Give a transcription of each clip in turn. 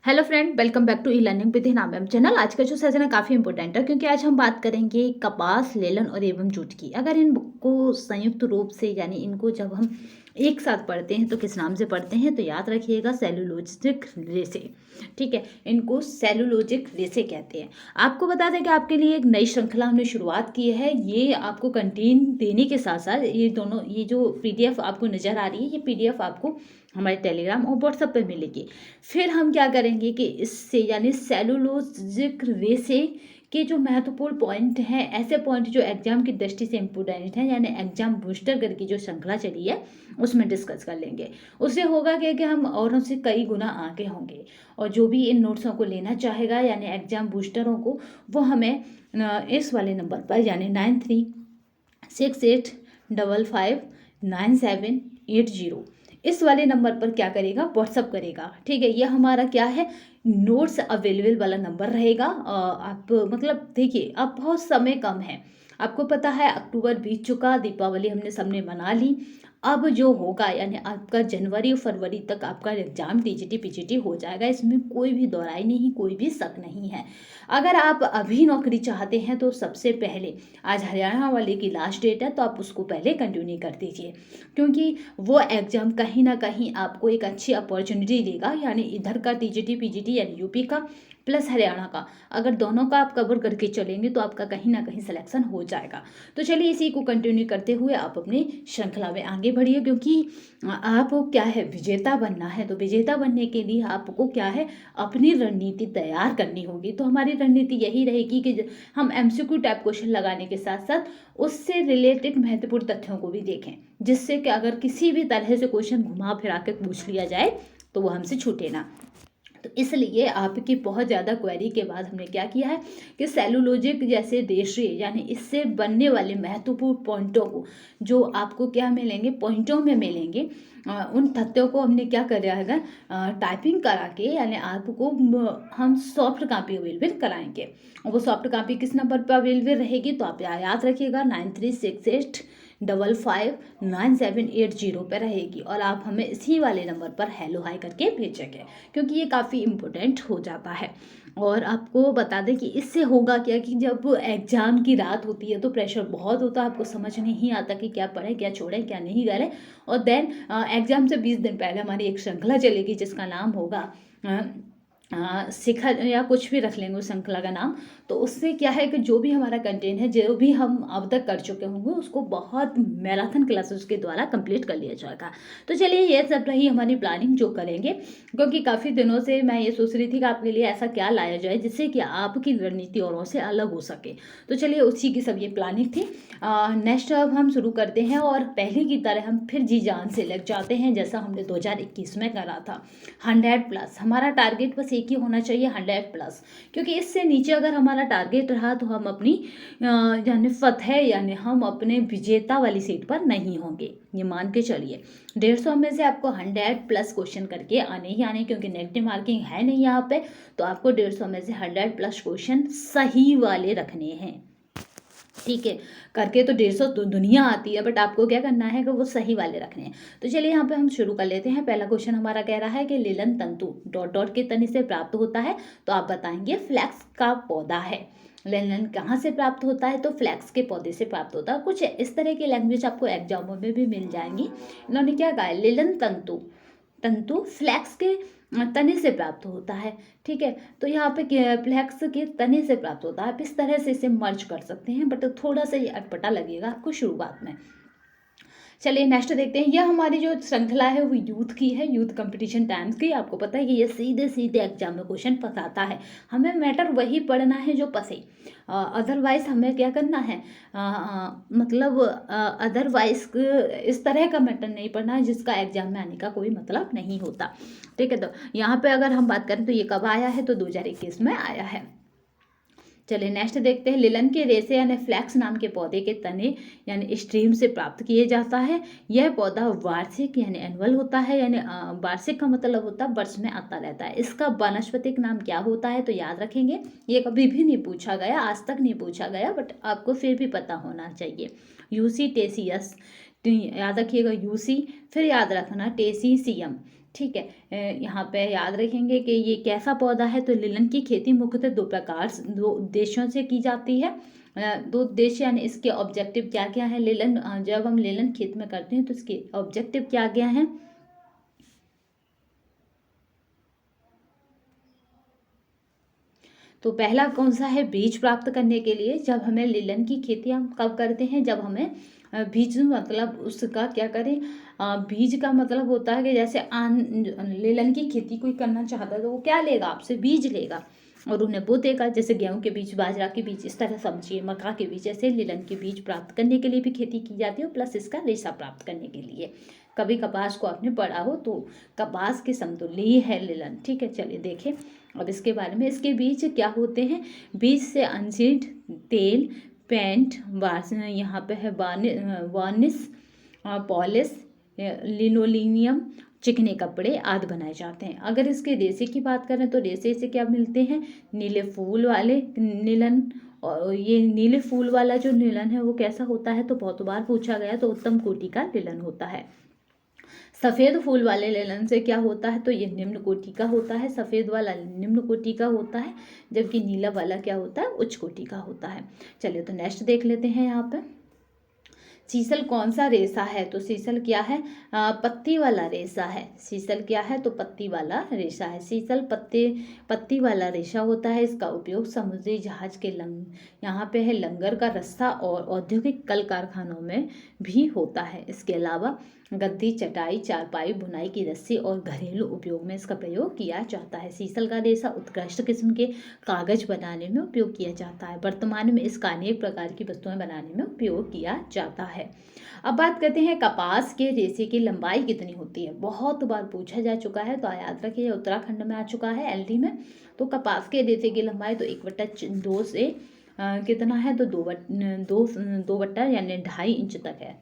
Hello friend, welcome back to E learning with Hina ma'am channel. आज का जो session है काफ़ी इंपॉर्टेंट है क्योंकि आज हम बात करेंगे कपास, लेलन और एवं जूट की। अगर इनको संयुक्त रूप से यानी इनको जब हम एक साथ पढ़ते हैं तो किस नाम से पढ़ते हैं, तो याद रखिएगा सेलुलोजिक रेसे। ठीक है, इनको सेलुलोजिक रेसे कहते हैं। आपको बता दें कि आपके लिए एक नई श्रृंखला हमने शुरुआत की है। ये आपको कंटेंट देने के साथ साथ ये जो पीडीएफ आपको नज़र आ रही है, ये पीडीएफ आपको हमारे टेलीग्राम और व्हाट्सएप पे मिलेगी। फिर हम क्या करेंगे कि इससे यानी सेलुलोजिक रेसे के जो महत्वपूर्ण पॉइंट हैं, ऐसे पॉइंट जो एग्जाम की दृष्टि से इम्पोर्टेंट हैं, यानी एग्जाम बूस्टर करके जो श्रृंखला चली है उसमें डिस्कस कर लेंगे। उससे होगा क्या कि हम औरों से कई गुना आगे होंगे। और जो भी इन नोट्सों को लेना चाहेगा यानी एग्जाम बूस्टरों को, वो हमें इस वाले नंबर पर यानी 9368559780 इस वाले नंबर पर क्या करेगा, व्हाट्सअप करेगा। ठीक है, ये हमारा क्या है, नोट्स अवेलेबल वाला नंबर रहेगा। आप मतलब देखिए, अब बहुत समय कम है। आपको पता है अक्टूबर बीत चुका, दीपावली हमने सबने मना ली। अब जो होगा यानी आपका जनवरी और फरवरी तक आपका एग्जाम टीजीटी पीजीटी हो जाएगा, इसमें कोई भी दोहराई नहीं, कोई भी शक नहीं है। अगर आप अभी नौकरी चाहते हैं तो सबसे पहले आज हरियाणा वाले की लास्ट डेट है, तो आप उसको पहले कंटिन्यू कर दीजिए, क्योंकि वो एग्ज़ाम कहीं ना कहीं आपको एक अच्छी अपॉर्चुनिटी देगा। यानी इधर का टीजीटी पीजीटी यानी यूपी का प्लस हरियाणा का, अगर दोनों का आप कवर करके चलेंगे तो आपका कहीं ना कहीं सिलेक्शन हो जाएगा। तो चलिए इसी को कंटिन्यू करते हुए आप अपनी श्रृंखला में आगे बढ़िए, क्योंकि आपको क्या है, विजेता बनना है। तो विजेता बनने के लिए आपको क्या है, अपनी रणनीति तैयार करनी होगी। तो हमारी रणनीति यही रहेगी कि हम एमसीक्यू टाइप क्वेश्चन लगाने के साथ साथ उससे रिलेटेड महत्वपूर्ण तथ्यों को भी देखें, जिससे कि अगर किसी भी तरह से क्वेश्चन घुमा फिरा के पूछ लिया जाए तो वो हमसे छूटे ना। तो इसलिए आपकी बहुत ज़्यादा क्वेरी के बाद हमने क्या किया है कि सेलुलोजिक जैसे रेशे यानी इससे बनने वाले महत्वपूर्ण पॉइंटों को, जो आपको क्या मिलेंगे, पॉइंटों में मिलेंगे, उन तथ्यों को हमने क्या करा है, टाइपिंग करा के यानी आपको हम सॉफ्ट कॉपी अवेलेबल कराएंगे। और वो सॉफ्ट कॉपी किस नंबर पर अवेलेबल रहेगी, तो आप याद रखिएगा 9368559780 पर रहेगी। और आप हमें इसी वाले नंबर पर हेलो हाई करके भेजेंगे, क्योंकि ये काफ़ी इम्पोर्टेंट हो जाता है। और आपको बता दें कि इससे होगा क्या कि जब एग्ज़ाम की रात होती है तो प्रेशर बहुत होता है, आपको समझ नहीं आता कि क्या पढ़ें, क्या छोड़ें, क्या नहीं करें। और देन एग्ज़ाम से 20 दिन पहले हमारी एक श्रृंखला चलेगी जिसका नाम होगा शिखर, या कुछ भी रख लेंगे उस श्रृंखला का नाम। तो उससे क्या है कि जो भी हमारा कंटेंट है, जो भी हम अब तक कर चुके होंगे, उसको बहुत मैराथन क्लासेस के द्वारा कंप्लीट कर लिया जाएगा। तो चलिए ये सब रही हमारी प्लानिंग जो करेंगे, क्योंकि काफ़ी दिनों से मैं ये सोच रही थी कि आपके लिए ऐसा क्या लाया जाए जिससे कि आपकी रणनीति औरों से अलग हो सके। तो चलिए उसी की सब ये प्लानिंग थी। नेक्स्ट अब हम शुरू करते हैं और पहले की तरह हम फिर जी जान से लग जाते हैं, जैसा हमने 2021 में करा था। 100+ हमारा टारगेट बस एक ही होना चाहिए, 100+, क्योंकि इससे नीचे अगर हमारा टारगेट रहा तो हम अपनी यानी फतह यानी हम अपने विजेता वाली सीट पर नहीं होंगे। ये मान के चलिए 150 में से आपको 100+ क्वेश्चन करके आने ही आने, क्योंकि नेगेटिव मार्किंग है नहीं यहाँ पे। तो आपको 150 में से 100+ क्वेश्चन सही वाले रखने हैं। ठीक है, करके तो 150 दुनिया आती है, बट आपको क्या करना है कि वो सही वाले रखने हैं। तो चलिए यहाँ पे हम शुरू कर लेते हैं। पहला क्वेश्चन हमारा कह रहा है कि लिलन तंतु डॉट डॉट के तने से प्राप्त होता है। तो आप बताएंगे फ्लैक्स का पौधा है। लिलन कहाँ से प्राप्त होता है, तो फ्लैक्स के पौधे से प्राप्त होता है। कुछ इस तरह की लैंग्वेज आपको एग्जामों में भी मिल जाएंगी। इन्होंने क्या कहा है, लिलन तंतु तंतु फ्लैक्स के तने से प्राप्त होता है। ठीक है, तो यहाँ पे फ्लैक्स के तने से प्राप्त होता है। आप इस तरह से इसे मर्ज कर सकते हैं, बट थोड़ा सा ये अटपटा लगेगा आपको शुरुआत में। चलिए नेक्स्ट देखते हैं। यह हमारी जो श्रृंखला है वो यूथ की है, यूथ कंपटीशन टाइम्स की। आपको पता है कि ये सीधे सीधे एग्जाम में क्वेश्चन फंसाता है। हमें मैटर वही पढ़ना है जो फंसे, अदरवाइज हमें क्या करना है, मतलब अदरवाइज इस तरह का मैटर नहीं पढ़ना है जिसका एग्जाम में आने का कोई मतलब नहीं होता। ठीक है, तो यहाँ पे अगर हम बात करें तो ये कब आया है, तो 2021 में आया है। चलिए नेक्स्ट देखते हैं। लिलन के रेशे यानी फ्लैक्स नाम के पौधे के तने यानी स्ट्रीम से प्राप्त किए जाता है। यह पौधा वार्षिक यानी एनुअल होता है, यानी वार्षिक का मतलब होता है वर्ष में आता रहता है। इसका वानस्पतिक नाम क्या होता है, तो याद रखेंगे, ये कभी भी नहीं पूछा गया, आज तक नहीं पूछा गया, बट आपको फिर भी पता होना चाहिए। यूसी टेसियस, याद रखिएगा यूसी, फिर याद रखना टेसीसियम। ठीक है। यहाँ पे याद रखेंगे कि ये कैसा पौधा है, तो लिलन की खेती मुख्यतः दो उद्देश्यों से की जाती है। दो उद्देश्य यानी इसके ऑब्जेक्टिव क्या क्या है। लिलन जब हम लिलन खेत में करते हैं तो इसके ऑब्जेक्टिव क्या क्या है। तो पहला कौन सा है, बीज प्राप्त करने के लिए। जब हमें लिलन की खेती हम कब करते हैं, जब हमें बीज मतलब उसका क्या करें, बीज का मतलब होता है कि जैसे लिलन की खेती कोई करना चाहता है तो वो क्या लेगा, आपसे बीज लेगा और उन्हें बो देगा। जैसे गेहूं के बीज, बाजरा के बीज, इस तरह समझिए, मक्का के बीज। ऐसे लिलन के बीज प्राप्त करने के लिए भी खेती की जाती है, प्लस इसका रेशा प्राप्त करने के लिए। कभी कपास को आपने पढ़ा हो तो कपास के समतुल्य ही है लिलन। ठीक है, चलिए देखें अब इसके बारे में। इसके बीज क्या होते हैं, बीज से अनसीड तेल, पेंट, यहाँ पे है वार्निश, पॉलिश, लिनोलिनियम, चिकने कपड़े आदि बनाए जाते हैं। अगर इसके रेशे की बात करें तो रेशे से क्या मिलते हैं, नीले फूल वाले नीलन। और ये नीले फूल वाला जो नीलन है वो कैसा होता है, तो बहुत बार पूछा गया, तो उत्तम कोटि का नीलन होता है। सफ़ेद फूल वाले लिनन से क्या होता है, तो ये निम्न कोटि का होता है। सफ़ेद वाला निम्न कोटि का होता है, जबकि नीला वाला क्या होता है, उच्च कोटि का होता है। चलिए तो नेक्स्ट देख लेते हैं। यहाँ पे सीसल कौन सा रेशा है, तो सीसल क्या है, पत्ती वाला रेशा है। सीसल क्या है, तो पत्ती वाला रेशा है। सीसल पत्ती वाला रेशा होता है। इसका उपयोग समुद्री जहाज के यहाँ पे है लंगर का रस्सा और औद्योगिक कल कारखानों में भी होता है। इसके अलावा गद्दी, चटाई, चारपाई, बुनाई की रस्सी और घरेलू उपयोग में इसका प्रयोग किया जाता है। सीसल का रेशा उत्कृष्ट किस्म के कागज बनाने में उपयोग किया जाता है। वर्तमान में इसका अनेक प्रकार की वस्तुएं बनाने में उपयोग किया जाता है। अब बात करते हैं कपास के रेशे की लंबाई कितनी होती है। बहुत बार पूछा जा चुका है, तो याद रखिए उत्तराखंड में आ चुका है, एलडी में। तो कपास के रेशे की लंबाई तो 1/2 से कितना है, तो 2/2 यानी 2.5 इंच तक है।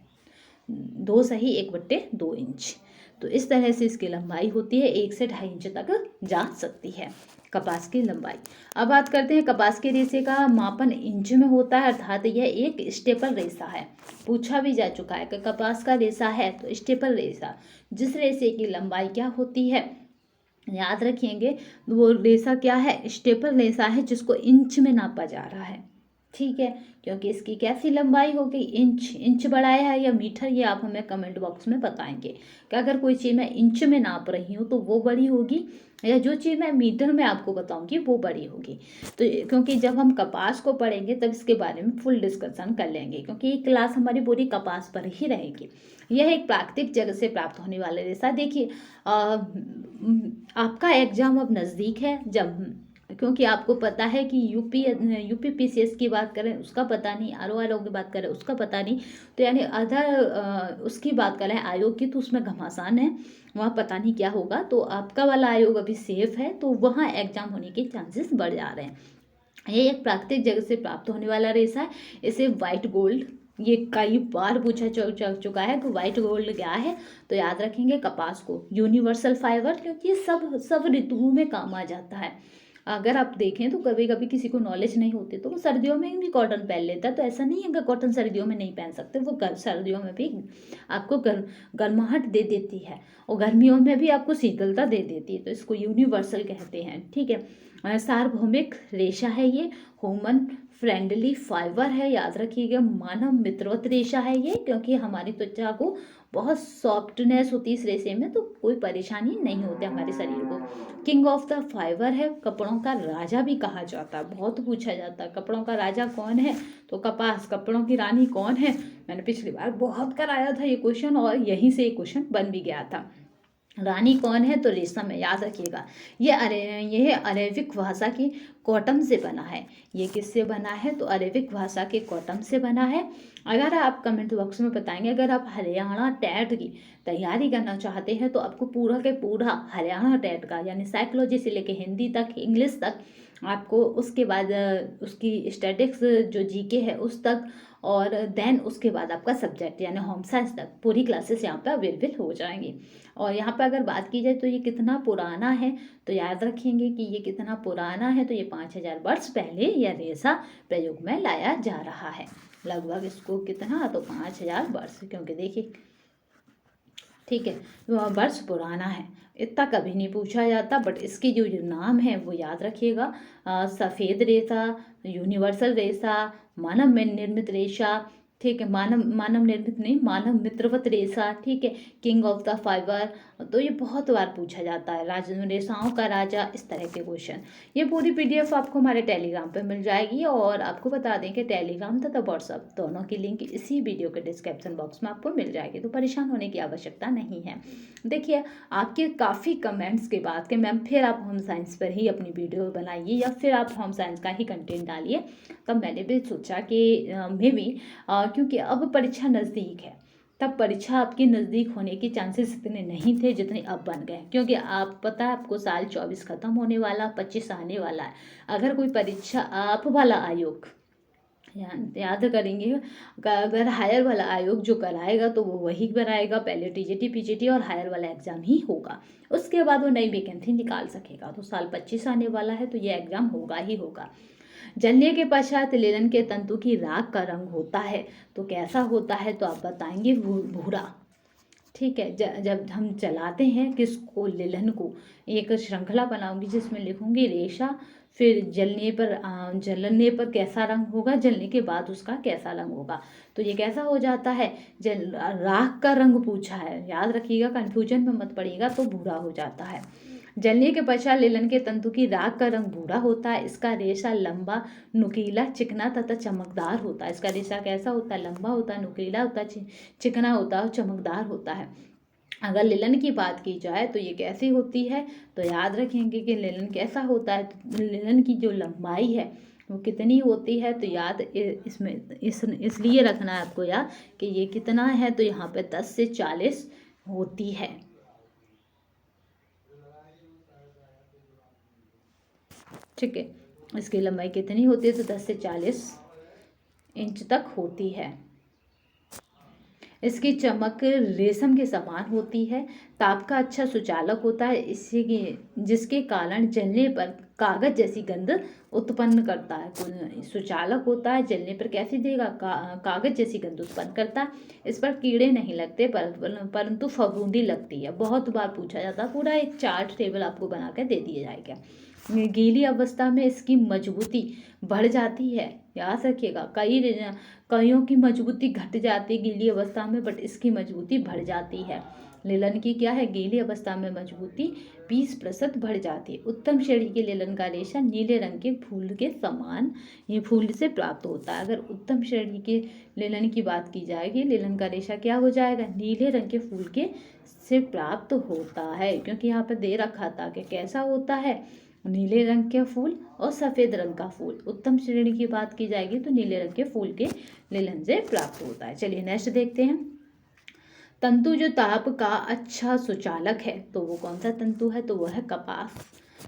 2 सही 1/2 इंच। तो इस तरह से इसकी लंबाई होती है, 1 से 2.5 इंच तक जा सकती है कपास की लंबाई। अब बात करते हैं कपास के रेशे का मापन इंच में होता है, अर्थात यह एक स्टेपल रेशा है। पूछा भी जा चुका है कि कपास का रेशा है, तो स्टेपल रेशा, जिस रेशे की लंबाई क्या होती है, याद रखेंगे वो रेशा क्या है, स्टेपल रेशा है, जिसको इंच में नापा जा रहा है। ठीक है, क्योंकि इसकी कैसी लंबाई होगी, इंच बढ़ाया है या मीटर, ये आप हमें कमेंट बॉक्स में बताएंगे कि अगर कोई चीज़ मैं इंच में नाप रही हूँ तो वो बड़ी होगी, या जो चीज़ मैं मीटर में आपको बताऊंगी वो बड़ी होगी। तो क्योंकि जब हम कपास को पढ़ेंगे तब इसके बारे में फुल डिस्कशन कर लेंगे, क्योंकि ये क्लास हमारी पूरी कपास पर ही रहेगी। यह एक प्राकृतिक जगह से प्राप्त होने वाला रेशा। देखिए आपका एग्जाम अब नज़दीक है, जब क्योंकि आपको पता है कि यूपी पीसीएस की बात करें उसका पता नहीं, आरओ की बात करें उसका पता नहीं, तो यानी अदर उसकी बात करें आयोग की, तो उसमें घमासान है, वहाँ पता नहीं क्या होगा। तो आपका वाला आयोग अभी सेफ है, तो वहाँ एग्जाम होने के चांसेस बढ़ जा रहे हैं। ये एक प्राकृतिक जगह से प्राप्त होने वाला रेशा है। इसे वाइट गोल्ड, ये कई बार पूछा चुका है कि वाइट गोल्ड क्या है, तो याद रखेंगे कपास को यूनिवर्सल फाइबर, क्योंकि ये सब ऋतुओं में काम आ जाता है। अगर आप देखें तो कभी कभी किसी को नॉलेज नहीं होती तो वो सर्दियों में भी कॉटन पहन लेता है, तो ऐसा नहीं है कि कॉटन सर्दियों में नहीं पहन सकते, वो सर्दियों में भी आपको गर्माहट दे देती है और गर्मियों में भी आपको शीतलता दे देती है, तो इसको यूनिवर्सल कहते हैं। ठीक है, सार्वभौमिक रेशा है ये, ह्यूमन फ्रेंडली फाइबर है, याद रखिएगा, मानव मित्रवत रेशा है ये, क्योंकि हमारी त्वचा को बहुत सॉफ्टनेस होती है इस रेशे में, तो कोई परेशानी नहीं होती हमारे शरीर को। किंग ऑफ द फाइबर है, कपड़ों का राजा भी कहा जाता है, बहुत पूछा जाता है कपड़ों का राजा कौन है, तो कपास। कपड़ों की रानी कौन है, मैंने पिछली बार बहुत कराया था ये क्वेश्चन और यहीं से ये क्वेश्चन बन भी गया था। रानी कौन है, तो रेशम है, याद रखिएगा। ये अरेबिक भाषा की कॉटन से बना है। ये किससे बना है, तो अरेबिक भाषा के कॉटन से बना है। अगर आप कमेंट बॉक्स में बताएंगे, अगर आप हरियाणा टेट की तैयारी करना चाहते हैं तो आपको पूरा के पूरा हरियाणा टेट का, यानी साइकोलॉजी से लेके हिंदी तक, इंग्लिश तक, आपको उसके बाद उसकी स्टैटिक्स जो जीके है उस तक, और देन उसके बाद आपका सब्जेक्ट यानी होम साइंस तक पूरी क्लासेस यहाँ पे अवेलेबल हो जाएंगी। और यहाँ पे अगर बात की जाए तो ये कितना पुराना है, तो याद रखेंगे कि ये कितना पुराना है, तो ये 5000 वर्ष पहले यह रेशा प्रयोग में लाया जा रहा है। लगभग इसको कितना, तो 5000 वर्ष, क्योंकि देखिए ठीक है, वह वर्ष पुराना है। इतना कभी नहीं पूछा जाता, बट इसकी जो जो नाम है वो याद रखिएगा। सफ़ेद रेशा, यूनिवर्सल रेशा, मानव में निर्मित रेशा, ठीक है, मानव मानव निर्मित नहीं, मानव मित्रवत रेशा, ठीक है, किंग ऑफ द फाइबर। तो ये बहुत बार पूछा जाता है, राज रेशाओं का राजा, इस तरह के क्वेश्चन। ये पूरी पीडीएफ आपको हमारे टेलीग्राम पे मिल जाएगी, और आपको बता दें कि टेलीग्राम तथा व्हाट्सअप दोनों की लिंक इसी वीडियो के डिस्क्रिप्शन बॉक्स में आपको मिल जाएगी, तो परेशान होने की आवश्यकता नहीं है। देखिए, आपके काफ़ी कमेंट्स के बाद कि मैम फिर आप होम साइंस पर ही अपनी वीडियो बनाइए या फिर आप होम साइंस का ही कंटेंट डालिए, तब मैंने भी सोचा कि मे भी क्योंकि अब परीक्षा नज़दीक है, तब परीक्षा आपकी नज़दीक होने के चांसेस इतने नहीं थे जितने अब बन गए, क्योंकि आप पता है आपको साल 24 ख़त्म होने वाला, 25 आने वाला है। अगर कोई परीक्षा आप वाला आयोग याद करेंगे, अगर हायर वाला आयोग जो कराएगा तो वो वही कराएगा, पहले टीजीटी पीजीटी और हायर वाला एग्ज़ाम ही होगा, उसके बाद वो नई वैकेंसी निकाल सकेगा। तो साल 25 आने वाला है तो ये एग्ज़ाम होगा ही होगा। जलने के पश्चात लिनन के तंतु की राख का रंग होता है, तो कैसा होता है, तो आप बताएंगे भूरा। ठीक है, जब हम चलाते हैं किसको, लिलन को, एक श्रृंखला बनाऊंगी जिसमें लिखूंगी रेशा, फिर जलने पर कैसा रंग होगा, जलने के बाद उसका कैसा रंग होगा, तो ये कैसा हो जाता है, जल राख का रंग पूछा है, याद रखिएगा, कंफ्यूजन में मत पड़िएगा, तो भूरा हो जाता है। जलने के पश्चात लिनन के तंतु की राख का रंग भूरा होता है। इसका रेशा लंबा, नुकीला, चिकना तथा चमकदार होता है। इसका रेशा कैसा होता है, लंबा होता है, नुकीला होता है, चिकना होता है और चमकदार होता है। अगर लिलन की बात की जाए तो ये कैसी होती है, तो याद रखेंगे कि लिलन कैसा होता है, तो लिलन की जो लंबाई है वो कितनी होती है, तो याद इसलिए रखना है आपको याद कि ये कितना है, तो यहाँ पे 10 से 40 होती है। ठीक है, इसकी लंबाई कितनी होती है, तो 10 से 40 इंच तक होती है। इसकी चमक रेशम के समान होती है। ताप का अच्छा सुचालक होता है, इससे जिसके कारण जलने पर कागज जैसी गंध उत्पन्न करता है। सुचालक होता है, जलने पर कैसी देगा, कागज जैसी गंध उत्पन्न करता है। इस पर कीड़े नहीं लगते, परंतु फफूंदी लगती है। बहुत बार पूछा जाता है, पूरा एक चार्ट टेबल आपको बना कर दे दिया जाएगा। गीली अवस्था में इसकी मजबूती बढ़ जाती है, याद रखिएगा, कईयों की मजबूती घट जाती है गीली अवस्था में, बट इसकी मजबूती बढ़ जाती है। लिलन की क्या है, गीली अवस्था में मजबूती 20% बढ़ जाती है। उत्तम श्रेणी के लिलन का रेशा नीले रंग के फूल के समान ये फूल से प्राप्त होता है। अगर उत्तम श्रेणी के लिलन की बात की जाएगी, लिलन का रेशा क्या हो जाएगा, नीले रंग के फूल के से प्राप्त होता है, क्योंकि यहाँ पर दे रखा था कि कैसा होता है, नीले रंग के फूल और सफ़ेद रंग का फूल। उत्तम श्रेणी की बात की जाएगी तो नीले रंग के फूल के लिलन से प्राप्त होता है। चलिए नेक्स्ट देखते हैं। तंतु जो ताप का अच्छा सुचालक है, तो वो कौन सा तंतु है, तो वो है कपास।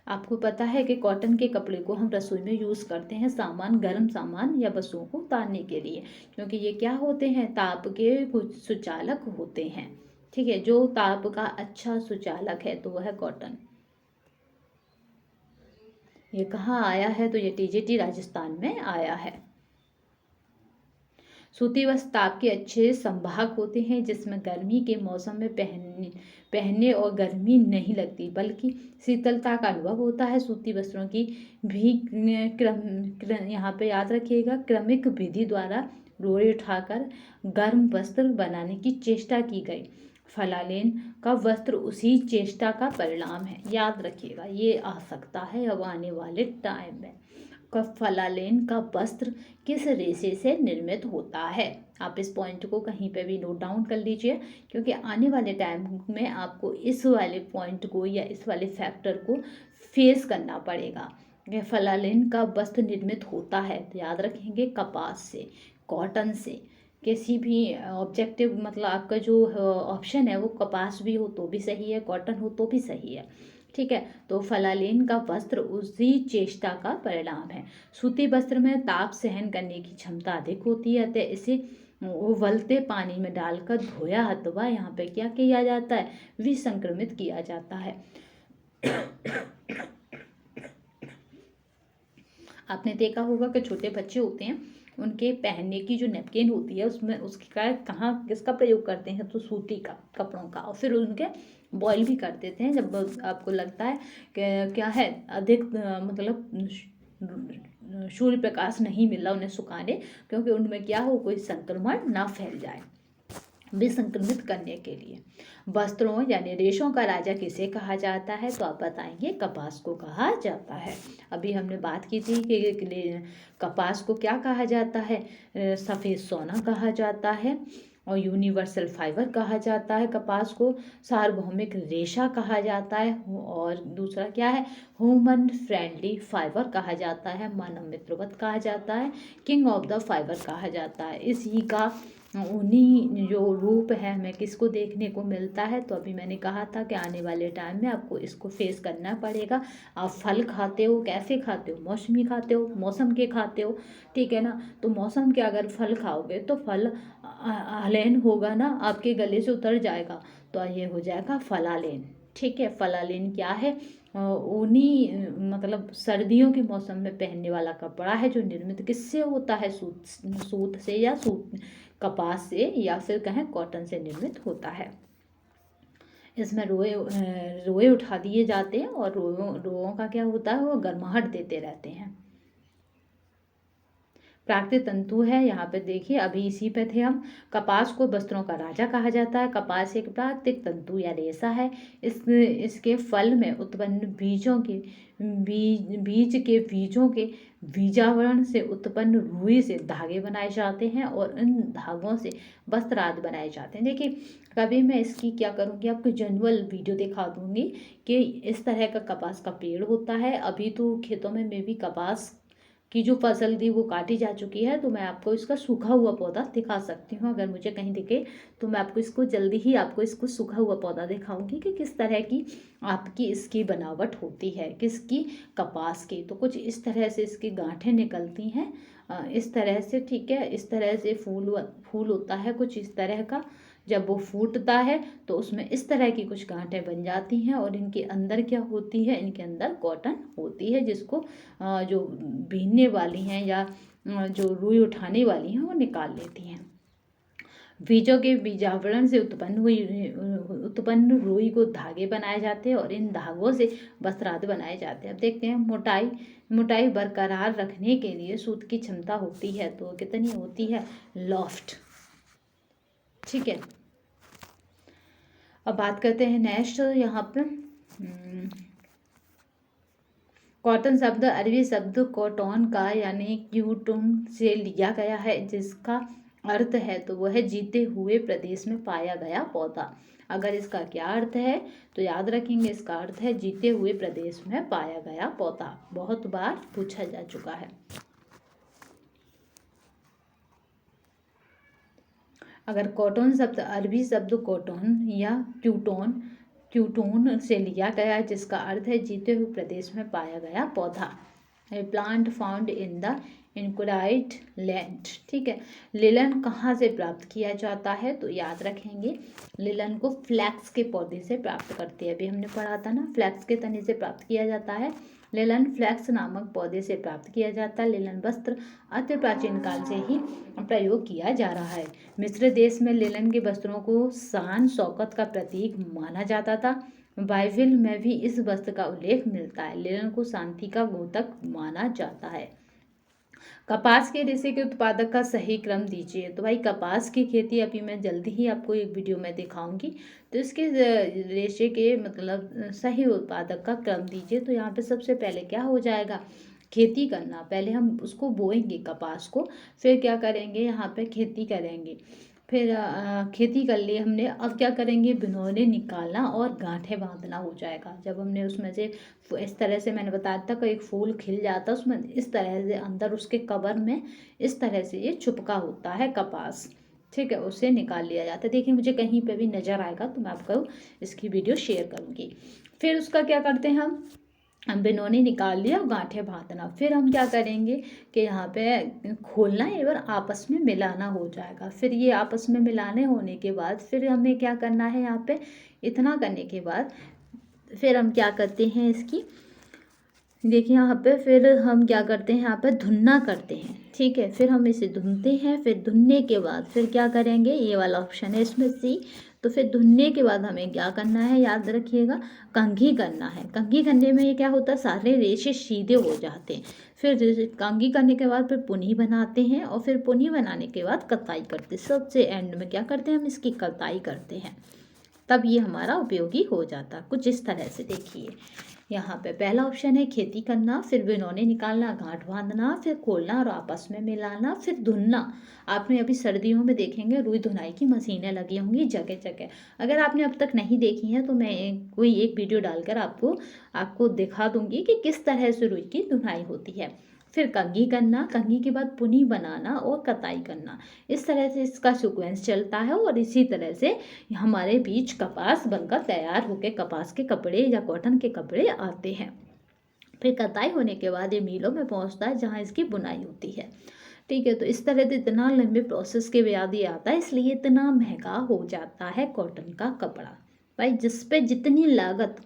आपको पता है कि कॉटन के कपड़े को हम रसोई में यूज़ करते हैं सामान, गर्म सामान या वस्तुओं को उतारने के लिए, क्योंकि ये क्या होते हैं, ताप के कुछ सुचालक होते हैं। ठीक है, जो ताप का अच्छा सुचालक है तो वह है कॉटन। ये कहाँ आया है, तो ये टीजीटी राजस्थान में आया है। सूती वस्त्र ताप के अच्छे संवाहक होते हैं, जिसमें गर्मी के मौसम में पहनने और गर्मी नहीं लगती, बल्कि शीतलता का अनुभव होता है। सूती वस्त्रों की भी यहाँ पे याद रखिएगा, क्रमिक विधि द्वारा रोए उठाकर गर्म वस्त्र बनाने की चेष्टा की गई। फलालेन का वस्त्र उसी चेष्टा का परिणाम है, याद रखिएगा, ये आ सकता है अब आने वाले टाइम में। फलालेन का वस्त्र किस रेशे से निर्मित होता है, आप इस पॉइंट को कहीं पे भी नोट डाउन कर लीजिए, क्योंकि आने वाले टाइम में आपको इस वाले पॉइंट को या इस वाले फैक्टर को फेस करना पड़ेगा। फलालेन का वस्त्र निर्मित होता है, तो याद रखेंगे कपास से, कॉटन से। किसी भी ऑब्जेक्टिव मतलब आपका जो ऑप्शन है वो कपास भी हो तो भी सही है, कॉटन हो तो भी सही है। ठीक है, तो फलालेन का वस्त्र उसी चेष्टा का परिणाम है। सूती वस्त्र में ताप सहन करने की क्षमता अधिक होती है, अतः इसे उबलते पानी में डालकर धोया अथवा यहाँ पे क्या किया जाता है, विसंक्रमित किया जाता है। आपने देखा होगा कि छोटे बच्चे होते हैं उनके पहनने की जो नैपकिन होती है उसमें उसका कहाँ किसका प्रयोग करते हैं, तो सूती का कपड़ों का, और फिर उनके बॉयल भी कर देते हैं जब आपको लगता है कि क्या है अधिक मतलब सूर्य प्रकाश नहीं मिल रहा उन्हें सुखाने, क्योंकि उनमें क्या हो कोई संक्रमण ना फैल जाए, विसंक्रमित करने के लिए। वस्त्रों यानी रेशों का राजा किसे कहा जाता है, तो आप बताएंगे कपास को कहा जाता है। अभी हमने बात की थी कि कपास को क्या कहा जाता है, सफ़ेद सोना कहा जाता है, और यूनिवर्सल फाइबर कहा जाता है कपास को, सार्वभौमिक रेशा कहा जाता है, और दूसरा क्या है, ह्यूमन फ्रेंडली फाइबर कहा जाता है, मानव मित्रवत कहा जाता है, किंग ऑफ द फाइबर कहा जाता है। इसी का उन्हीं जो रूप है हमें किसको देखने को मिलता है, तो अभी मैंने कहा था कि आने वाले टाइम में आपको इसको फेस करना पड़ेगा। आप फल खाते हो, कैसे खाते हो, मौसमी खाते हो, मौसम के खाते हो, ठीक है ना। तो मौसम के अगर फल खाओगे तो फल आलेन होगा ना, आपके गले से उतर जाएगा, तो ये हो जाएगा फलालेन, ठीक है। फलालेन क्या है, ऊनी मतलब सर्दियों के मौसम में पहनने वाला कपड़ा है, जो निर्मित किससे होता है, सूत से, या कपास से, या फिर कहें कॉटन से निर्मित होता है। इसमें रोए उठा दिए जाते हैं, और रोओं का क्या होता है, वो गर्माहट देते रहते हैं। प्राकृतिक तंतु है, यहाँ पे देखिए अभी इसी पे थे हम। कपास को वस्त्रों का राजा कहा जाता है। कपास एक प्राकृतिक तंतु या रेशा है। इसके फल में उत्पन्न बीजों के बीजावरण से उत्पन्न रुई से धागे बनाए जाते हैं, और इन धागों से वस्त्र आदि बनाए जाते हैं। देखिए कभी मैं इसकी क्या करूँगी, आपको जनरल वीडियो दिखा दूँगी कि इस तरह का कपास का पेड़ होता है। अभी तो खेतों में भी कपास की जो फसल थी वो काटी जा चुकी है, तो मैं आपको इसका सूखा हुआ पौधा दिखा सकती हूँ। अगर मुझे कहीं दिखे तो मैं आपको इसको जल्दी ही इसको सूखा हुआ पौधा दिखाऊंगी कि किस तरह की आपकी इसकी बनावट होती है, किसकी, कपास की। तो कुछ इस तरह से इसकी गांठें निकलती हैं, इस तरह से, ठीक है। इस तरह से फूल होता है कुछ इस तरह का। जब वो फूटता है तो उसमें इस तरह की कुछ गांठें बन जाती हैं, और इनके अंदर क्या होती है, इनके अंदर कॉटन होती है, जिसको जो बीनने वाली हैं या जो रुई उठाने वाली हैं वो निकाल लेती हैं। बीजों के बीजावरण से उत्पन्न रुई को धागे बनाए जाते हैं, और इन धागों से वस्त्र आदि बनाए जाते हैं। अब देखते हैं मोटाई बरकरार रखने के लिए सूत की क्षमता होती है, तो कितनी होती है, लॉफ्ट, ठीक है। अब बात करते हैं नेक्स्ट यहाँ पे। कॉटन शब्द अरबी शब्द कॉटन का यानी क्यूटन से लिया गया है, जिसका अर्थ है तो वह है जीते हुए प्रदेश में पाया गया पौधा। अगर इसका क्या अर्थ है तो याद रखेंगे, इसका अर्थ है जीते हुए प्रदेश में पाया गया पौधा। बहुत बार पूछा जा चुका है। अगर कॉटन शब्द अरबी शब्द कॉटन या क्यूटोन से लिया गया है, जिसका अर्थ है जीते हुए प्रदेश में पाया गया पौधा। प्लांट फाउंड इन द इनक्राइट लैंड, ठीक है। लिलन कहाँ से प्राप्त किया जाता है, तो याद रखेंगे लिलन को फ्लैक्स के पौधे से प्राप्त करते हैं। अभी हमने पढ़ा था ना, फ्लैक्स के तने से प्राप्त किया जाता है। लिलन फ्लैक्स नामक पौधे से प्राप्त किया जाता है। लिलन वस्त्र अति प्राचीन काल से ही प्रयोग किया जा रहा है। मिस्र देश में लिलन के वस्त्रों को शान शौकत का प्रतीक माना जाता था। बाइबिल में भी इस वस्त्र का उल्लेख मिलता है। लिलन को शांति का द्योतक माना जाता है। कपास के रेशे के उत्पादक का सही क्रम दीजिए। तो भाई कपास की खेती अभी मैं जल्दी ही आपको एक वीडियो में दिखाऊंगी, तो इसके रेशे के मतलब सही उत्पादक का क्रम दीजिए। तो यहाँ पे सबसे पहले क्या हो जाएगा, खेती करना। पहले हम उसको बोएंगे कपास को, फिर क्या करेंगे, यहाँ पे खेती करेंगे। फिर खेती कर ली हमने, अब क्या करेंगे, भिगोने निकालना और गांठें बांधना हो जाएगा। जब हमने उसमें से इस तरह से मैंने बताया था कि एक फूल खिल जाता है, उसमें इस तरह से अंदर उसके कवर में इस तरह से ये छुपका होता है कपास, ठीक है, उसे निकाल लिया जाता है। देखिए मुझे कहीं पे भी नज़र आएगा तो मैं आपको इसकी वीडियो शेयर करूँगी। फिर उसका क्या करते हैं हम भिगोने निकाल लिया, गांठें बांधना। फिर हम क्या करेंगे कि यहाँ पे खोलना एवं आपस में मिलाना हो जाएगा। फिर ये आपस में मिलाने होने के बाद फिर हमें क्या करना है, यहाँ पे इतना करने के बाद फिर हम क्या करते हैं इसकी, देखिए यहाँ पे फिर हम क्या करते हैं, यहाँ पे धुनना करते हैं। ठीक है, फिर हम इसे धुनते हैं। फिर धुनने के बाद फिर क्या करेंगे, ये वाला ऑप्शन है इसमें सी। तो फिर धुनने के बाद हमें क्या करना है, याद रखिएगा, कंघी करना है। कंघी करने में ये क्या होता है, सारे रेशे सीधे हो जाते हैं। फिर कंघी करने के बाद फिर पुनी बनाते हैं, और फिर पुनी बनाने के बाद कताई करते हैं। सबसे एंड में क्या करते हैं, हम इसकी कताई करते हैं, तब ये हमारा उपयोगी हो जाता। कुछ इस तरह से देखिए, यहाँ पे पहला ऑप्शन है खेती करना, फिर बिनौने निकालना, गांठ बांधना, फिर खोलना और आपस में मिलाना, फिर धुनना। आपने अभी सर्दियों में देखेंगे रुई धुनाई की मशीनें लगी होंगी जगह जगह। अगर आपने अब तक नहीं देखी हैं तो मैं कोई एक वीडियो डालकर आपको दिखा दूंगी कि किस तरह से रुई की धुनाई होती है। फिर कंघी करना, कंघी के बाद पुनी बनाना और कताई करना। इस तरह से इसका सीक्वेंस चलता है, और इसी तरह से हमारे बीच कपास बनकर तैयार होकर कपास के कपड़े या कॉटन के कपड़े आते हैं। फिर कताई होने के बाद ये मिलों में पहुंचता है जहां इसकी बुनाई होती है। ठीक है, तो इस तरह से इतना लंबे प्रोसेस के बाद ये आता है, इसलिए इतना महंगा हो जाता है कॉटन का कपड़ा। भाई जिस पे जितनी लागत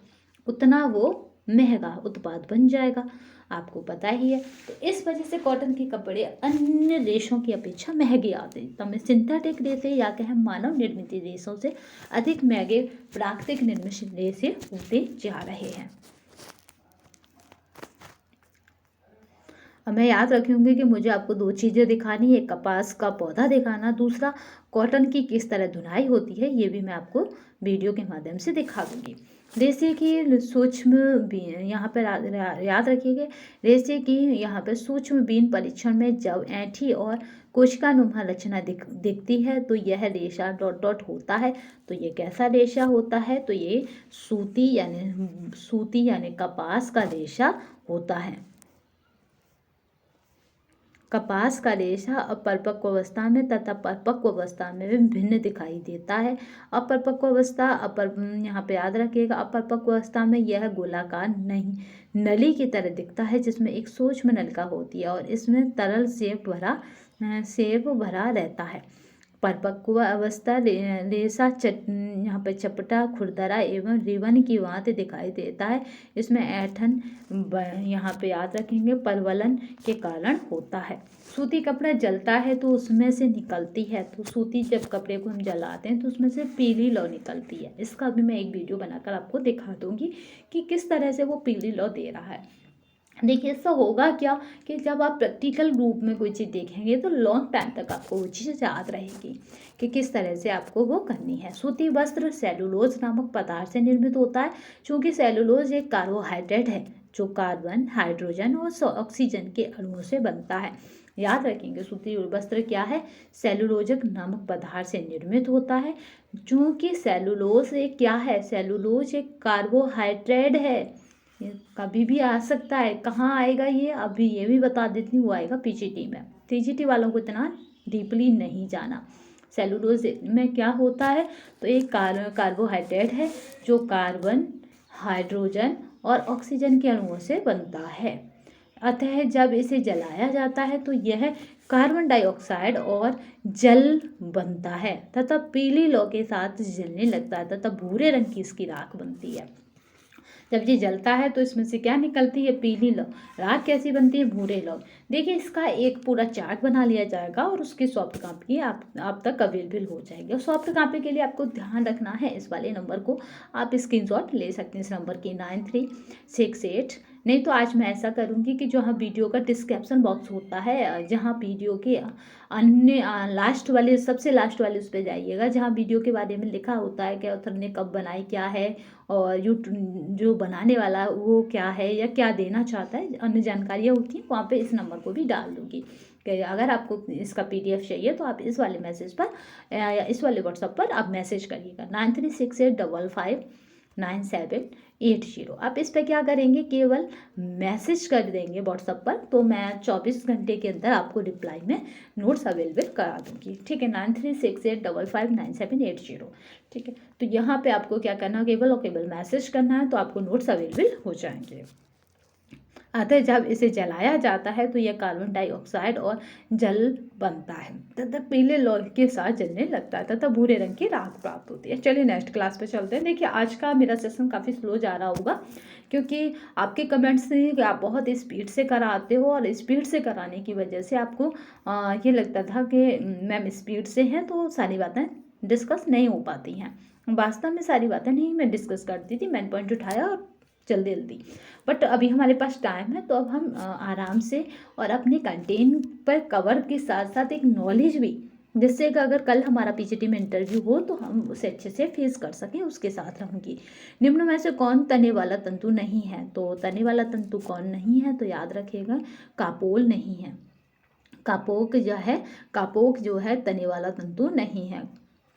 उतना वो महंगा उत्पाद बन जाएगा, आपको पता ही है। तो इस वजह से कॉटन के कपड़े अन्य रेशों की अपेक्षा महंगे आते हैं। तब सिंथेटिक रेशे या कहें मानव निर्मित रेशों से अधिक महंगे प्राकृतिक निर्मित रेशे होते जा रहे हैं। अब मैं याद रखूंगी कि मुझे आपको दो चीज़ें दिखानी है, एक कपास का पौधा दिखाना, दूसरा कॉटन की किस तरह धुनाई होती है, ये भी मैं आपको वीडियो के माध्यम से दिखा दूंगी। रेशे की सूक्ष्म बीन, यहाँ पर याद रखिएगा, रेशे की यहाँ पर सूक्ष्म बीन परीक्षण में जब ऐंठी और कोशिकानुमा रचना दिखती है तो यह रेशा डॉट डॉट होता है। तो ये कैसा रेशा होता है, तो ये सूती यानी कपास का रेशा होता है। कपास का रेशा अपरिपक्व अवस्था में तथा परिपक्व अवस्था में भी भिन्न दिखाई देता है। अपरिपक्व अवस्था यहाँ पे याद रखिएगा, अपरिपक्व अवस्था में यह गोलाकार नहीं नली की तरह दिखता है, जिसमें एक सूक्ष्म नलिका होती है और इसमें तरल सेब भरा रहता है। परिपक्व अवस्था रेशा यहाँ पर चपटा, खुरदरा एवं रिबन की भांति दिखाई देता है। इसमें ऐंठन यहाँ पे याद रखेंगे परवलन के कारण होता है। सूती कपड़ा जलता है तो उसमें से निकलती है, तो सूती जब कपड़े को हम जलाते हैं तो उसमें से पीली लौ निकलती है। इसका भी मैं एक वीडियो बनाकर आपको दिखा दूंगी कि किस तरह से वो पीली लौ दे रहा है। देखिए इससे होगा क्या कि जब आप प्रैक्टिकल रूप में कोई चीज़ देखेंगे तो लॉन्ग टाइम तक आपको वो चीज़ याद रहेगी कि किस तरह से आपको वो करनी है। सूती वस्त्र सेलुलोज नामक पदार्थ से निर्मित होता है। चूँकि सेलुलोज एक कार्बोहाइड्रेट है जो कार्बन, हाइड्रोजन और ऑक्सीजन के अणुओं से बनता है। याद रखेंगे सूती वस्त्र क्या है, सेलुलोजक नामक पदार्थ से निर्मित होता है। चूँकि सेलुलोज एक क्या है, सेलुलोज एक कार्बोहाइड्रेट है, कभी भी आ सकता है। कहाँ आएगा ये, अभी ये भी बता देती हूँ, आएगा पीजीटी में। टीजीटी वालों को इतना डीपली नहीं जाना। सेलुलोज में क्या होता है, तो एक कार्बोहाइड्रेट है जो कार्बन, हाइड्रोजन और ऑक्सीजन के अणुओं से बनता है। अतः जब इसे जलाया जाता है तो यह कार्बन डाइऑक्साइड और जल बनता है तथा पीली लौ के साथ जलने लगता है तथा भूरे रंग की इसकी राख बनती है। जब ये जलता है तो इसमें से क्या निकलती है, पीली लौ। राख कैसी बनती है, भूरे लौ। देखिए इसका एक पूरा चार्ट बना लिया जाएगा और उसकी सॉफ्ट कॉपी आप तक अवेलेबल हो जाएगी। और सॉफ्ट कॉपी के लिए आपको ध्यान रखना है, इस वाले नंबर को आप स्क्रीनशॉट ले सकते हैं, इस नंबर की 9368। नहीं तो आज मैं ऐसा करूँगी कि जो हाँ वीडियो का डिस्क्रिप्शन बॉक्स होता है, जहाँ वीडियो के अन्य लास्ट वाले, सबसे लास्ट वाले उस पर जाइएगा जहाँ वीडियो के बारे में लिखा होता है कि ऑथर ने कब बनाई, क्या है, और जो बनाने वाला वो क्या है या क्या देना चाहता है, अन्य जानकारियाँ होती हैं, वहाँ पे इस नंबर को भी डाल दूँगी कि अगर आपको इसका PDF चाहिए तो आप इस वाले मैसेज पर या इस वाले व्हाट्सएप पर आप मैसेज करिएगा 9368559780। आप इस पर क्या करेंगे, केवल मैसेज कर देंगे व्हाट्सएप पर, तो मैं 24 घंटे के अंदर आपको रिप्लाई में नोट्स अवेलेबल करा दूँगी। ठीक है, 9368559780। ठीक है, तो यहाँ पे आपको क्या करना है, केवल और केवल मैसेज करना है तो आपको नोट्स अवेलेबल हो जाएंगे। अतः जब इसे जलाया जाता है तो यह कार्बन डाइऑक्साइड और जल बनता है तथा पीले लौह के साथ जलने लगता है तथा भूरे रंग की राख प्राप्त होती है। चलिए नेक्स्ट क्लास पे चलते हैं। देखिए आज का मेरा सेशन काफ़ी स्लो जा रहा होगा क्योंकि आपके कमेंट्स से कि आप बहुत स्पीड से कराते हो और स्पीड से कराने की वजह से आपको ये लगता था कि मैम स्पीड से हैं तो सारी बातें डिस्कस नहीं हो पाती हैं। वास्तव में सारी बातें नहीं मैं डिस्कस करती थी, मैंने पॉइंट उठाया और जल्दी जल्दी, बट अभी हमारे पास टाइम है तो अब हम आराम से और अपने कंटेंट पर कवर के साथ साथ एक नॉलेज भी, जिससे कि अगर कल हमारा पीजीटी में इंटरव्यू हो तो हम उसे अच्छे से फेस कर सकें, उसके साथ रहूँगी। निम्न में से कौन तने वाला तंतु नहीं है? तो तने वाला तंतु कौन नहीं है? तो याद रखिएगा कापोल नहीं है। कापोक जो है तने वाला तंतु नहीं है।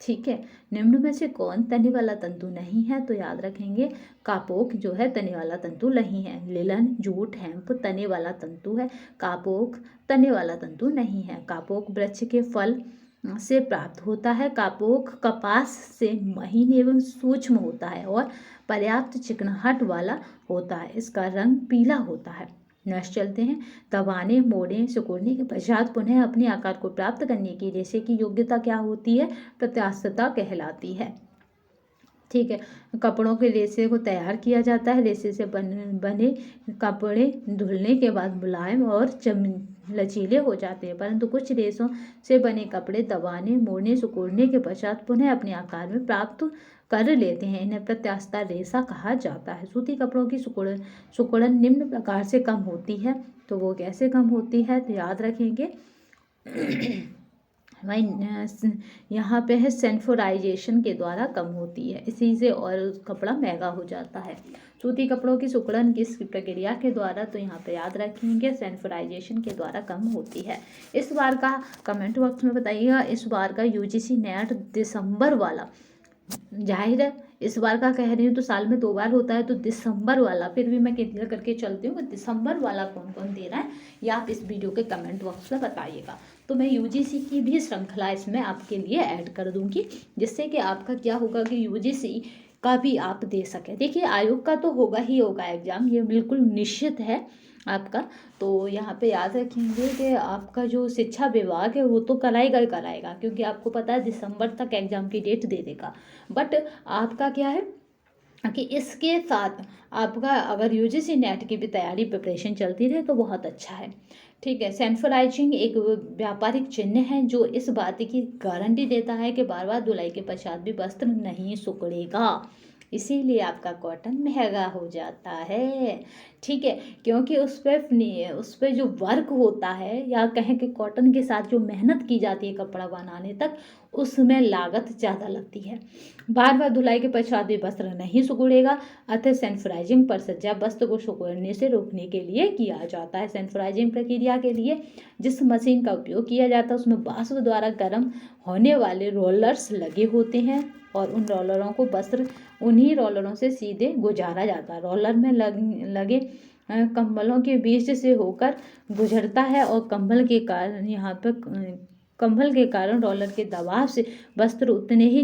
ठीक है, निम्न में से कौन तने वाला तंतु नहीं है? तो याद रखेंगे कापोक जो है तने वाला तंतु नहीं है। लिलन, जूट, हेम्प तने वाला तंतु है, कापोक तने वाला तंतु नहीं है। कापोक वृक्ष के फल से प्राप्त होता है। कापोक कपास से महीन एवं सूक्ष्म होता है और पर्याप्त चिकनाहट वाला होता है। इसका रंग पीला होता है। नेक्स्ट चलते हैं। दबाने, मोड़ने, सिकुड़ने के पश्चात पुनः अपने आकार को प्राप्त करने की रेशे की योग्यता क्या होती है? प्रत्यास्थता कहलाती है। ठीक है, कपड़ों के रेशे को तैयार किया जाता है। रेशे से बने कपड़े धुलने के बाद मुलायम और लचीले हो जाते हैं, परंतु कुछ रेशों से बने कपड़े दबाने, मोड़ने, सिकुड़ने के पश्चात पुनः अपने आकार में प्राप्त कर लेते हैं। इन्हें प्रत्यास्था रेशा कहा जाता है। सूती कपड़ों की सिकुड़न निम्न प्रकार से कम होती है। तो वो कैसे कम होती है? तो याद रखेंगे वही यहाँ पे है सेंफोराइजेशन के द्वारा कम होती है, इसी से और कपड़ा महंगा हो जाता है। सूती कपड़ों की सिकुड़न किस प्रक्रिया के द्वारा? तो यहाँ पे याद रखेंगे सेंफोराइजेशन के द्वारा कम होती है। इस बार का कमेंट बॉक्स में बताइएगा, इस बार का यूजीसी नेट दिसंबर वाला, जाहिर है इस बार का कह रही हूँ तो साल में 2 बार होता है, तो दिसंबर वाला फिर भी मैं क्लियर करके चलती हूँ कि दिसंबर वाला कौन कौन दे रहा है या आप इस वीडियो के कमेंट बॉक्स में बताइएगा। तो मैं यूजीसी की भी श्रृंखला इसमें आपके लिए ऐड कर दूंगी, जिससे कि आपका क्या होगा कि यूजीसी का भी आप दे सकें। देखिए आयोग का तो होगा ही होगा एग्जाम, ये बिल्कुल निश्चित है आपका। तो यहाँ पे याद रखेंगे कि आपका जो शिक्षा विभाग है वो तो कराएगा ही कराएगा, क्योंकि आपको पता है दिसंबर तक एग्जाम की डेट दे देगा। बट आपका क्या है कि इसके साथ आपका अगर यूजीसी नेट की भी तैयारी प्रिपरेशन चलती रहे तो बहुत अच्छा है। ठीक है, सेंफराइजिंग एक व्यापारिक चिन्ह है जो इस बात की गारंटी देता है कि बार बार धुलाई के पश्चात भी वस्त्र नहीं सिकुड़ेगा, इसीलिए आपका कॉटन महंगा हो जाता है। ठीक है, क्योंकि उस पर जो वर्क होता है या कहें कि कॉटन के साथ जो मेहनत की जाती है कपड़ा बनाने तक, उसमें लागत ज़्यादा लगती है। बार बार धुलाई के पश्चात भी वस्त्र नहीं सिकुड़ेगा, अतः सेंफराइजिंग प्रक्रिया वस्त्र को सिकुड़ने से रोकने के लिए किया जाता है। सेंफराइजिंग प्रक्रिया के लिए जिस मशीन का उपयोग किया जाता है उसमें वाष्प द्वारा गर्म होने वाले रोलर्स लगे होते हैं और उन रोलरों को वस्त्र उन्हीं रोलरों से सीधे गुजारा जाता है। रोलर में लगे कंबलों के बीच से होकर गुजरता है और कंबल के कारण रोलर के दबाव से वस्त्र उतने ही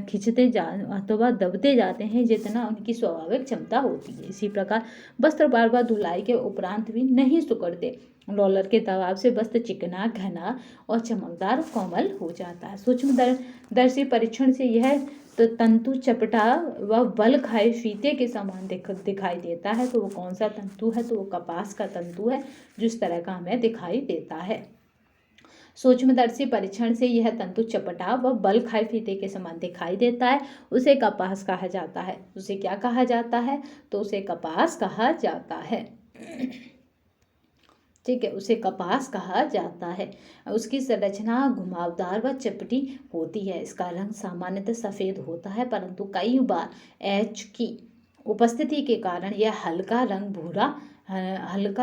खिंचते अथवा दबते जाते हैं जितना उनकी स्वाभाविक क्षमता होती है। इसी प्रकार वस्त्र बार बार धुलाई के उपरांत भी नहीं सिकुड़ते। रोलर के दबाव से वस्त्र चिकना, घना और चमकदार कोमल हो जाता है। सूक्ष्मदर्शी परीक्षण से यह तो तंतु चपटा व बल खाए फीते के समान दिखाई देता है। तो वो कौन सा तंतु है? तो वो कपास का तंतु है, जिस तरह का हमें दिखाई देता है। सूक्ष्मदर्शी परीक्षण से यह तंतु चपटा व बल खाए फीते के समान दिखाई देता है, उसे कपास कहा जाता है। उसे क्या कहा जाता है? तो उसे कपास कहा जाता है। ठीक है, उसे कपास कहा जाता है। उसकी संरचना घुमावदार व चपटी होती है। इसका रंग सामान्यतः सफ़ेद होता है, परंतु कई बार एच की उपस्थिति के कारण यह हल्का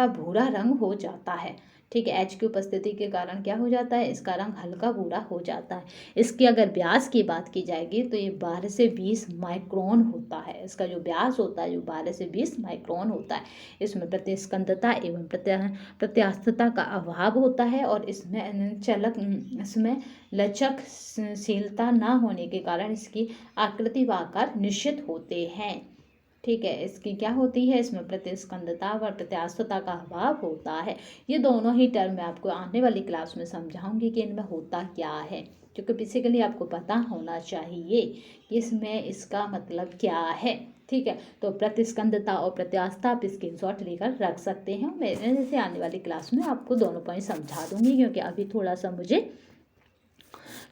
भूरा रंग हो जाता है। ठीक है, एच की उपस्थिति के कारण क्या हो जाता है? इसका रंग हल्का भूरा हो जाता है। इसकी अगर व्यास की बात की जाएगी तो ये 12 से 20 माइक्रोन होता है। इसका जो व्यास होता है जो 12 से 20 माइक्रोन होता है। इसमें प्रतिस्कंदता एवं प्रत्यास्थता का अभाव होता है और इसमें लचकशीलता न होने के कारण इसकी आकृति व आकार निश्चित होते हैं। ठीक है, इसकी क्या होती है, इसमें प्रतिस्कंदता व प्रत्यास्थता का अभाव होता है। ये दोनों ही टर्म मैं आपको आने वाली क्लास में समझाऊंगी कि इनमें होता क्या है, क्योंकि बेसिकली आपको पता होना चाहिए कि इसमें इसका मतलब क्या है। ठीक है, तो प्रतिस्कंदता और प्रत्यास्थता आप स्क्रीनशॉट लेकर रख सकते हैं। मैं जैसे आने वाली क्लास में आपको दोनों पॉइंट समझा दूंगी, क्योंकि अभी थोड़ा सा मुझे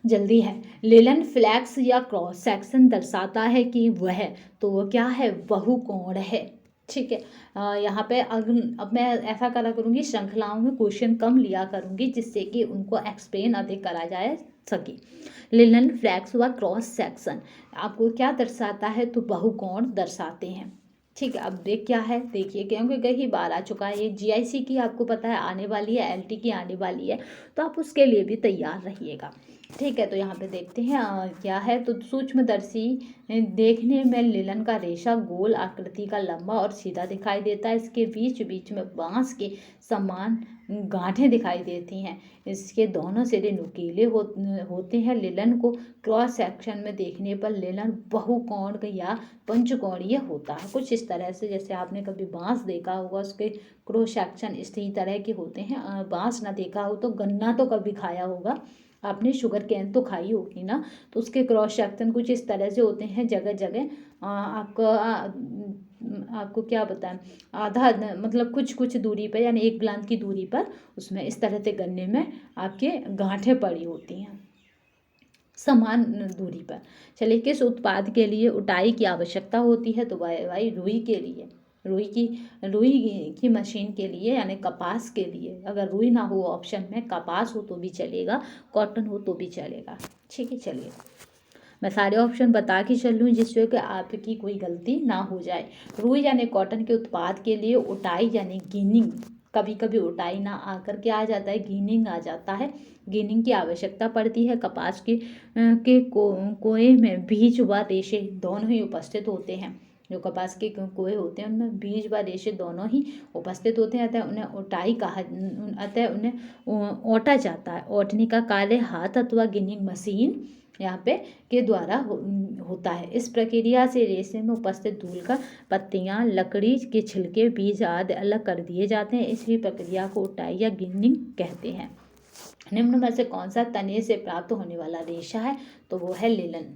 जल्दी है। लेलन फ्लैक्स या क्रॉस सेक्शन दर्शाता है कि वह, तो वो क्या है, बहुकोण है। ठीक है, यहाँ पे अब मैं ऐसा करा करूँगी, श्रृंखलाओं में क्वेश्चन कम लिया करूँगी, जिससे कि उनको एक्सप्लेन अधिक करा जाए सके। लेलन फ्लैक्स व क्रॉस सेक्शन आपको क्या दर्शाता है, तो बहुकोण दर्शाते हैं। ठीक है, अब देख क्या है, देखिए, क्योंकि कई बार आ चुका है ये जीआईसी की, आपको पता है आने वाली है, एलटी की आने वाली है, तो आप उसके लिए भी तैयार रहिएगा। ठीक है, तो यहाँ पे देखते हैं क्या है, तो सूक्ष्मदर्शी देखने में लिलन का रेशा गोल आकृति का लंबा और सीधा दिखाई देता है। इसके बीच बीच में बांस के समान गांठें दिखाई देती हैं। इसके दोनों सिरे नुकीले होते हैं। लिलन को क्रॉस सेक्शन में देखने पर लिलन बहुकोण या पंचकोणीय होता है, कुछ इस तरह से। जैसे आपने कभी बांस देखा होगा, उसके क्रॉस सेक्शन इसी तरह के होते हैं। बांस ना देखा हो तो गन्ना तो कभी खाया होगा आपने, शुगर केन तो खाई होगी ना, तो उसके क्रॉस सेक्शन कुछ इस तरह से होते हैं। जगह जगह आपको क्या बताएं, आधा मतलब कुछ कुछ दूरी पर, यानी एक बुलंद की दूरी पर उसमें इस तरह से गन्ने में आपके गांठें पड़ी होती हैं समान दूरी पर। चलिए, किस उत्पाद के लिए उटाई की आवश्यकता होती है, तो भाई रुई के लिए, रुई की मशीन के लिए, यानी कपास के लिए। अगर रुई ना हो ऑप्शन में, कपास हो तो भी चलेगा, कॉटन हो तो भी चलेगा। ठीक है, चलिए मैं सारे ऑप्शन बता के चल लूँ, जिससे कि आपकी कोई गलती ना हो जाए। रुई यानी कॉटन के उत्पाद के लिए उटाई यानी गिनिंग, कभी कभी उटाई ना आकर के आ जाता है, गिनिंग आ जाता है, गिनिंग की आवश्यकता पड़ती है। कपास के कोए में बीज व रेशे दोनों ही उपस्थित होते हैं। जो कपास के कोए होते हैं उनमें बीज व रेशे दोनों ही उपस्थित होते हैं, अतः उन्हें ओटाई कहा, अतः उन्हें ओटा जाता है। ओटने का कार्य हाथ अथवा गिनिंग मशीन यहाँ पे के द्वारा होता है। इस प्रक्रिया से रेशे में उपस्थित धूल का पत्तियां, लकड़ी के छिलके, बीज आदि अलग कर दिए जाते हैं। इसी प्रक्रिया को उटाई या गिनिंग कहते हैं। निम्न में से कौन सा तने से प्राप्त होने वाला रेशा है, तो वो है लिलन।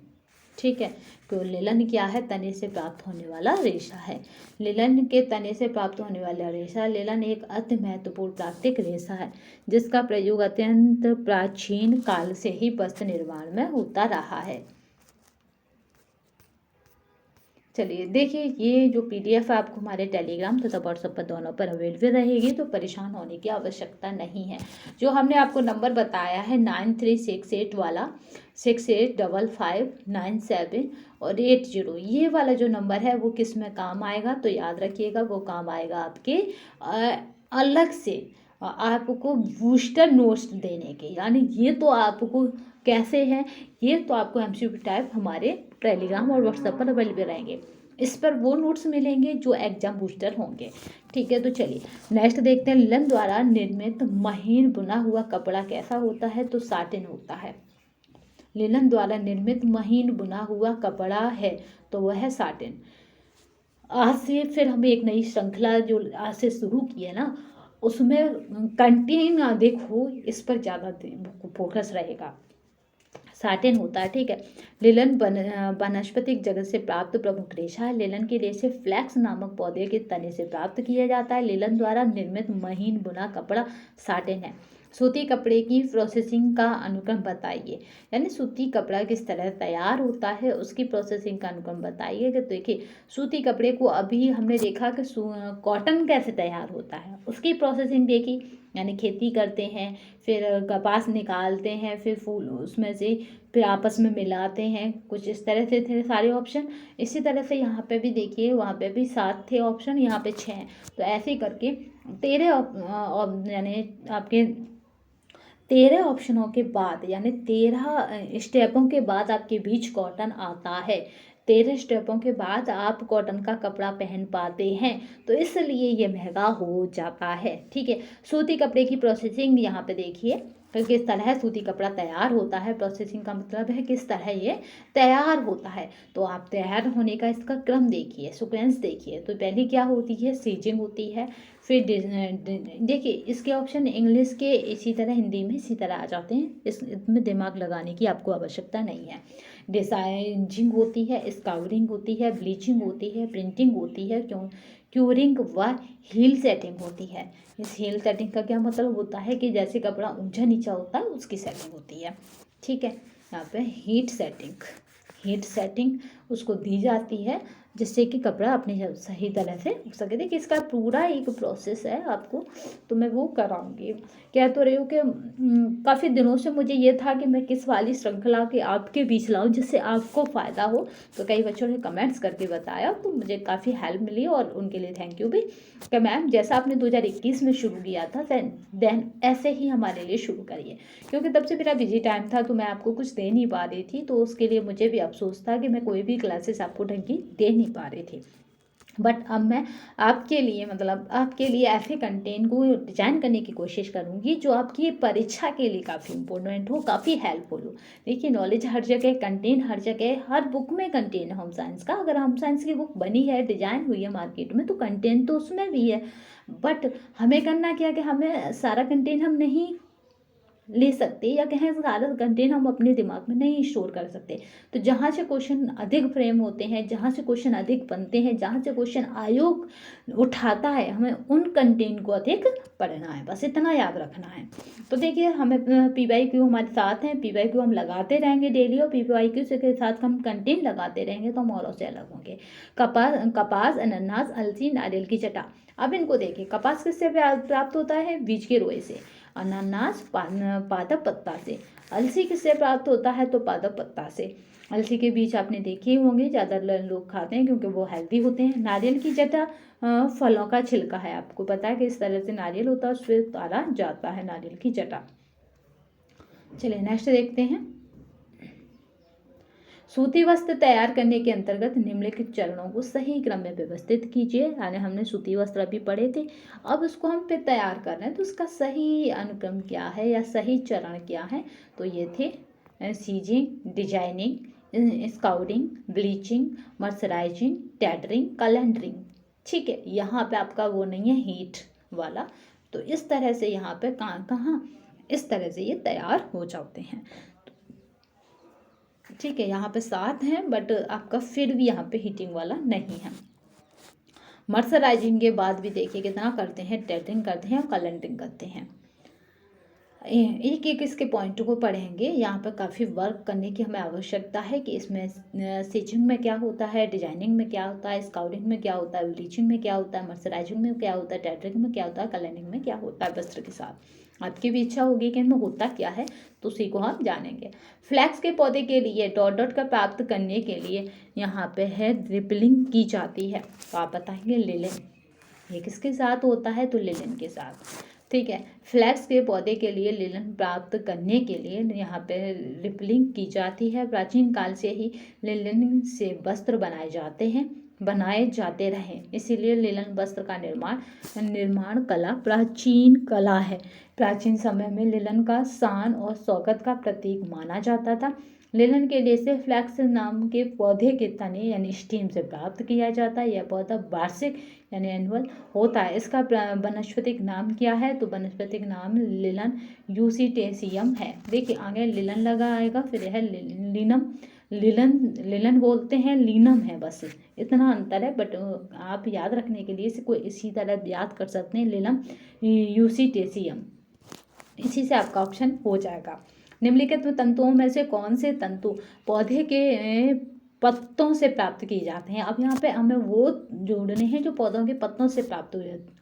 ठीक है, तो लिलन क्या है, तने से प्राप्त होने वाला रेशा है। लिलन के तने से प्राप्त होने वाला रेशा, लिलन एक अति महत्वपूर्ण प्राकृतिक रेशा है, जिसका प्रयोग अत्यंत प्राचीन काल से ही वस्त्र निर्माण में होता रहा है। चलिए देखिए, ये जो पीडीएफ है आपको हमारे टेलीग्राम तथा व्हाट्सएप पर दोनों पर अवेलेबल रहेगी, तो परेशान होने की आवश्यकता नहीं है। जो हमने आपको नंबर बताया है 9368 वाला 685597 और 80, ये वाला जो नंबर है वो किस में काम आएगा, तो याद रखिएगा वो काम आएगा आपके अलग से आपको बूस्टर नोट्स देने के। यानी ये तो आपको कैसे हैं, ये तो आपको एमसीक्यू टाइप हमारे टेलीग्राम और व्हाट्सएप पर अवेलेबल रहेंगे। इस पर वो नोट्स मिलेंगे जो एग्जाम बूस्टर होंगे। ठीक है, तो चलिए नेक्स्ट देखते हैं। लिलन द्वारा निर्मित महीन बुना हुआ कपड़ा कैसा होता है, तो साटिन होता है। लिलन द्वारा निर्मित महीन बुना हुआ कपड़ा है, तो वह है साटिन। आज से फिर हम एक नई श्रृंखला जो आज से शुरू की है ना, उसमें कंटेन देखो, इस पर ज़्यादा फोकस रहेगा। साटिन होता है। ठीक है, लिलन वनस्पतिक जगत से प्राप्त प्रमुख रेशा है। लिलन के रेशे फ्लैक्स नामक पौधे के तने से प्राप्त किया जाता है। लिलन द्वारा निर्मित महीन बुना कपड़ा साटिन है। सूती कपड़े की प्रोसेसिंग का अनुक्रम बताइए, यानी सूती कपड़ा किस तरह तैयार होता है उसकी प्रोसेसिंग का अनुक्रम बताइए। कि देखिए, सूती कपड़े को अभी हमने देखा कि कॉटन कैसे तैयार होता है, उसकी प्रोसेसिंग देखी, यानी खेती करते हैं, फिर कपास निकालते हैं, फिर फूल उसमें से फिर आपस में मिलाते हैं, कुछ इस तरह से थे सारे ऑप्शन। इसी तरह से यहाँ पे भी देखिए, वहाँ पे भी 7 थे ऑप्शन, यहाँ पे 6 हैं। तो ऐसे करके 13 यानी आपके 13 ऑप्शनों के बाद, यानी 13 स्टेपों के बाद आपके बीच कॉटन आता है। 13 स्टेपों के बाद आप कॉटन का कपड़ा पहन पाते हैं, तो इसलिए ये महंगा हो जाता है। ठीक है, सूती कपड़े की प्रोसेसिंग यहाँ पे देखिए, तो किस तरह सूती कपड़ा तैयार होता है, प्रोसेसिंग का मतलब है किस तरह ये तैयार होता है। तो आप तैयार होने का इसका क्रम देखिए, सीक्वेंस देखिए। तो पहले क्या होती है, सीजिंग होती है, फिर देखिए इसके ऑप्शन इंग्लिश के इसी तरह हिंदी में इसी तरह आ जाते हैं, इसमें दिमाग लगाने की आपको आवश्यकता नहीं है। डिसाइजिंग होती है, स्काउरिंग होती है, ब्लीचिंग होती है, प्रिंटिंग होती है, क्यूरिंग व हील सेटिंग होती है। इस हील सेटिंग का क्या मतलब होता है कि जैसे कपड़ा ऊंचा नीचा होता है उसकी सेटिंग होती है। ठीक है, यहाँ पे हीट सेटिंग उसको दी जाती है जिससे कि कपड़ा अपने सही तरह से उग सके। देखिए इसका पूरा एक प्रोसेस है आपको, तो मैं वो कराऊंगी। कह तो रही हूँ कि काफ़ी दिनों से मुझे ये था कि मैं किस वाली श्रृंखला के आपके बीच लाऊं जिससे आपको फ़ायदा हो। तो कई बच्चों ने कमेंट्स करके बताया, तो मुझे काफ़ी हेल्प मिली और उनके लिए थैंक यू भी कि मैम जैसा आपने 2021 में शुरू किया था देन ऐसे ही हमारे लिए शुरू करिए, क्योंकि तब से मेरा बिजी टाइम था तो मैं आपको कुछ दे नहीं पा रही थी। तो उसके लिए मुझे भी अफसोस था कि मैं कोई भी क्लासेस आपको ढंग की दे नहीं पा रही थी। बट अब मैं आपके लिए मतलब आपके लिए ऐसे कंटेंट को डिजाइन करने की कोशिश करूंगी जो आपकी परीक्षा के लिए काफ़ी इंपॉर्टेंट हो, काफ़ी हेल्पफुल हो। देखिए नॉलेज हर जगह, कंटेंट हर जगह, हर बुक में कंटेंट है होम साइंस का। अगर होम साइंस की बुक बनी है, डिजाइन हुई है मार्केट में, तो कंटेंट तो उसमें भी है। बट हमें करना क्या कि हमें सारा कंटेंट हम नहीं ले सकते, या कहें सारा कंटेंट हम अपने दिमाग में नहीं स्टोर कर सकते। तो जहाँ से क्वेश्चन अधिक फ्रेम होते हैं, जहाँ से क्वेश्चन अधिक बनते हैं, जहाँ से क्वेश्चन आयोग उठाता है, हमें उन कंटेंट को अधिक पढ़ना है, बस इतना याद रखना है। तो देखिए हमें PYQ हमारे साथ हैं, PYQ हम लगाते रहेंगे डेली, और PYQ से के साथ हम कंटेंट लगाते रहेंगे तो हम औरों से अलग होंगे। कपास, अनानास, अलसी, नारियल की जटा। अब इनको देखिए, कपास किससे प्राप्त होता है, बीज के रोए से। अनानास पादप पत्ता से। अलसी किससे प्राप्त होता है, तो पादप पत्ता से। अलसी के बीज आपने देखे ही होंगे, ज़्यादा लोग खाते हैं क्योंकि वो हेल्दी होते हैं। नारियल की जटा फलों का छिलका है, आपको पता है कि इस तरह से नारियल होता है, उससे उतारा जाता है नारियल की जटा। चलिए नेक्स्ट देखते हैं। सूती वस्त्र तैयार करने के अंतर्गत निम्नलिखित चरणों को सही क्रम में व्यवस्थित कीजिए। यानी हमने सूती वस्त्र अभी पढ़े थे, अब उसको हम फिर तैयार कर रहे हैं, तो उसका सही अनुक्रम क्या है या सही चरण क्या है। तो ये थे seizing, designing, scouring, bleaching, मर्सराइजिंग, टेडरिंग, calendering. ठीक है, यहाँ पे आपका वो नहीं है हीट वाला। तो इस तरह से यहाँ पे कहाँ कहाँ इस तरह से ये तैयार हो जाते हैं। ठीक है, यहाँ पे 7 हैं, बट आपका फिर भी यहाँ पे हीटिंग वाला नहीं है। मर्सराइजिंग के बाद भी देखिए कितना करते हैं, टेडरिंग करते हैं और कैलेंडरिंग करते हैं। एक एक इसके पॉइंट को पढ़ेंगे। यहाँ पर काफ़ी वर्क करने की हमें आवश्यकता है कि इसमें स्टिचिंग में क्या होता है, डिजाइनिंग में क्या होता है, स्काउरिंग में क्या होता है, ब्लीचिंग में क्या होता है, मर्सराइजिंग में क्या होता है, टेडरिंग में क्या होता है, कैलेंडरिंग में क्या होता है वस्त्र के साथ। आपकी भी इच्छा होगी कि इनमें होता क्या है, तो उसी को हम जानेंगे। फ्लैक्स के पौधे के लिए डॉट डॉट का प्राप्त करने के लिए यहाँ पे है रिपलिंग की जाती है। तो आप बताएंगे लिलन, ये किसके साथ होता है, तो लिलन के साथ। ठीक है, फ्लैक्स के पौधे के लिए लिलन प्राप्त करने के लिए यहाँ पे रिपलिंग की जाती है। प्राचीन काल से ही लिलन से वस्त्र बनाए जाते रहे, इसीलिए लिलन वस्त्र का निर्माण कला प्राचीन कला है। प्राचीन समय में लिलन का शान और शौकत का प्रतीक माना जाता था। लिलन के रेशे फ्लैक्स नाम के पौधे के तने यानी स्टीम से प्राप्त किया जाता है। यह पौधा वार्षिक यानी एनुअल होता है। इसका वनस्पतिक नाम क्या है, तो वनस्पतिक नाम लिलन यूसीटेसियम है। देखिए आगे लिलन लगा आएगा, फिर यह लिनम, लिलन बोलते हैं, लीनम है, बस इतना अंतर है। बट आप याद रखने के लिए इसको इसी तरह याद कर सकते हैं, लिनम यूसीटेसियम, इसी से आपका ऑप्शन हो जाएगा। निम्नलिखित तंतुओं में से कौन से तंतु पौधे के पत्तों से प्राप्त किए जाते हैं। अब यहाँ पे हमें वो जोड़ने हैं जो पौधों के पत्तों से प्राप्त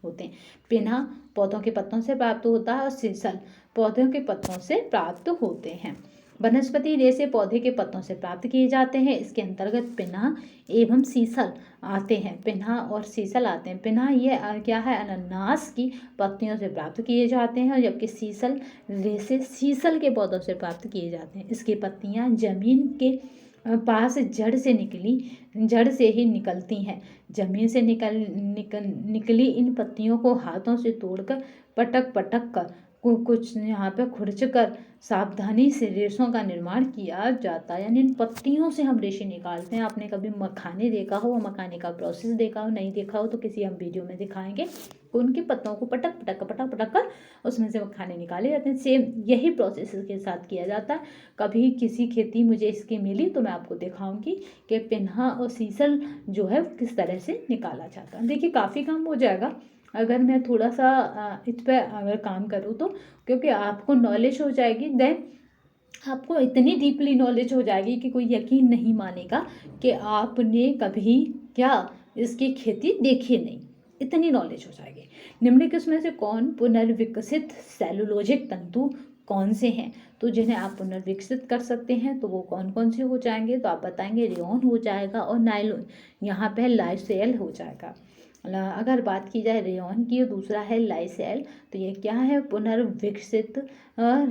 होते हैं। पिन्हा पौधों के पत्तों से प्राप्त होता है और सीसल पौधों के पत्तों से प्राप्त होते हैं। वनस्पति रेशे पौधे के पत्तों से प्राप्त किए जाते हैं। इसके अंतर्गत पिन्हा एवं सीसल आते हैं। पिन्हा और सीसल आते हैं। पिन्हा ये क्या है, अनानास की पत्तियों से प्राप्त किए जाते हैं, जबकि सीसल रेशे सीसल के पौधों से प्राप्त किए जाते हैं। इसकी पत्तियां जमीन के पास जड़ से ही निकलती हैं। जमीन से निकली इन पत्तियों को हाथों से तोड़कर पटक पटक कर कुछ यहाँ पे खुरच कर सावधानी से रेशों का निर्माण किया जाता है, यानी इन पत्तियों से हम रेशे निकालते हैं। आपने कभी मखाने देखा हो, मखाने का प्रोसेस देखा हो, नहीं देखा हो तो किसी हम वीडियो में दिखाएंगे। उनकी पत्तों को पटक पटक पटक पटक कर उसमें से मखाने निकाले जाते हैं। सेम यही प्रोसेस इसके साथ किया जाता है। कभी किसी खेती मुझे इसकी मिली तो मैं आपको दिखाऊंगी कि पिन्हा और सीसल जो है किस तरह से निकाला जाता है। देखिए काफ़ी काम हो जाएगा अगर मैं थोड़ा सा इस पर अगर काम करूँ तो, क्योंकि आपको नॉलेज हो जाएगी। देन आपको इतनी डीपली नॉलेज हो जाएगी कि कोई यकीन नहीं मानेगा कि आपने कभी क्या इसकी खेती देखी नहीं, इतनी नॉलेज हो जाएगी। निम्नलिखित में से कौन पुनर्विकसित सेलुलोजिक तंतु कौन से हैं, तो जिन्हें आप पुनर्विकसित कर सकते हैं तो वो कौन कौन से हो जाएंगे, तो आप बताएंगे रेयॉन हो जाएगा और नायलॉन, यहाँ पे लाइसेल हो जाएगा। अगर बात की जाए रेयॉन की, दूसरा है लाइसेल, तो ये क्या है, पुनर्विकसित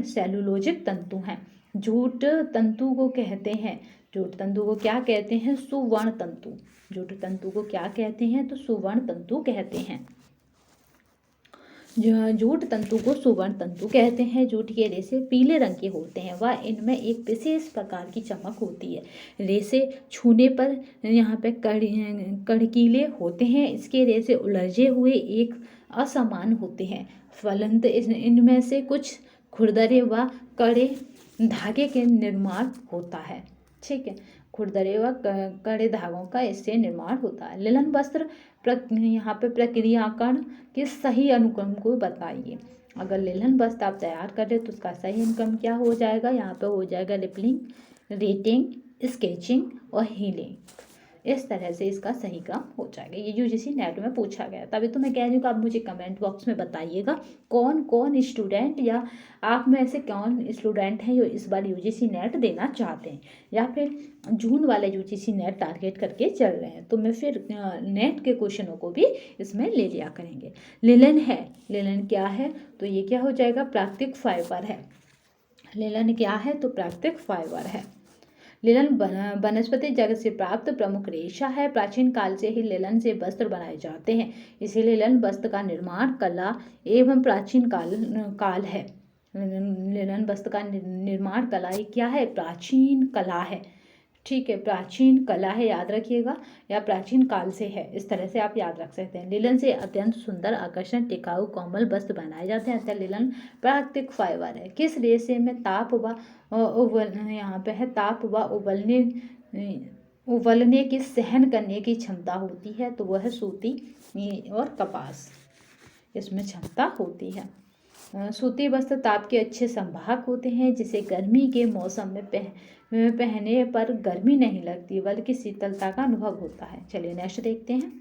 सेलुलोजिक तंतु हैं। जूट तंतु को कहते हैं, जूट तंतु को क्या कहते हैं, सुवर्ण तंतु। जूट तंतु को क्या कहते हैं, तो सुवर्ण तंतु कहते हैं। जूट तंतु को सुवर्ण तंतु कहते हैं। जूट के रेशे पीले रंग के होते हैं, वह इनमें एक विशेष प्रकार की चमक होती है। रेशे छूने पर यहाँ पे कड़कीले होते हैं। इसके रेशे उलझे हुए एक असमान होते हैं। फलंत इनमें से कुछ खुरदरे व कड़े धागे के निर्माण होता है। ठीक है, खुरदरे व कड़े धागों का इससे निर्माण होता है। लिनन वस्त्र यहाँ पे प्रक्रियाकरण के सही अनुक्रम को बताइए। अगर लिनन वस्त्र आप तैयार कर रहे तो उसका सही अनुक्रम क्या हो जाएगा, यहाँ पे हो जाएगा रिपलिंग, रेटिंग, स्केचिंग और हीलिंग। इस तरह से इसका सही काम हो जाएगा। ये यूजीसी नेट में पूछा गया, तभी तो मैं कह रही हूँ कि आप मुझे कमेंट बॉक्स में बताइएगा कौन कौन स्टूडेंट या आप में से कौन स्टूडेंट हैं जो इस बार यूजीसी नेट देना चाहते हैं या फिर जून वाले यूजीसी नेट टारगेट करके चल रहे हैं, तो मैं फिर नेट के क्वेश्चनों को भी इसमें ले लिया करेंगे। लिनन है, लिनन क्या है, तो ये क्या हो जाएगा, प्राकृतिक फाइबर है। लिनन क्या है, तो प्राकृतिक फाइबर है। लिनन वनस्पति जगत से प्राप्त प्रमुख रेशा है। प्राचीन काल से ही लिनन से वस्त्र बनाए जाते हैं, इसीलिए लिनन वस्त्र का निर्माण कला एवं प्राचीन काल है। लिनन वस्त्र का निर्माण कला क्या है, प्राचीन कला है। ठीक है, प्राचीन कला है, याद रखिएगा, या प्राचीन काल से है, इस तरह से आप याद रख सकते हैं। लिनन से अत्यंत सुंदर, आकर्षण, टिकाऊ, कोमल वस्त्र बनाए जाते हैं। अतः लिनन प्राकृतिक फाइबर है। किस रेशे में ताप व यहाँ पे है ताप व उबलने की सहन करने की क्षमता होती है, तो वह है सूती और कपास, इसमें क्षमता होती है। सूती वस्त्र ताप के अच्छे संवाहक होते हैं, जिसे गर्मी के मौसम में पहनने पर गर्मी नहीं लगती बल्कि शीतलता का अनुभव होता है। चलिए नेक्स्ट देखते हैं।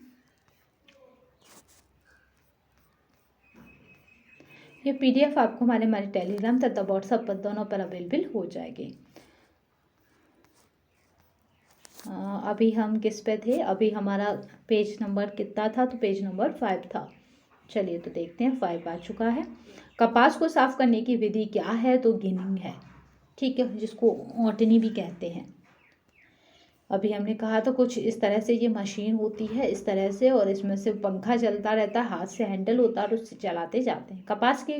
ये पीडीएफ आपको हमारे टेलीग्राम तथा व्हाट्सएप पर दोनों पर अवेलेबल हो जाएगी। अभी हम किस पे थे, अभी हमारा पेज नंबर कितना था, तो पेज नंबर 5 था। चलिए तो देखते हैं, 5 आ चुका है। कपास को साफ करने की विधि क्या है, तो गिनिंग है। ठीक है, जिसको ओटनी भी कहते हैं। अभी हमने कहा तो कुछ इस तरह से ये मशीन होती है इस तरह से, और इसमें से पंखा चलता रहता है, हाथ से हैंडल होता है और उससे चलाते जाते हैं। कपास के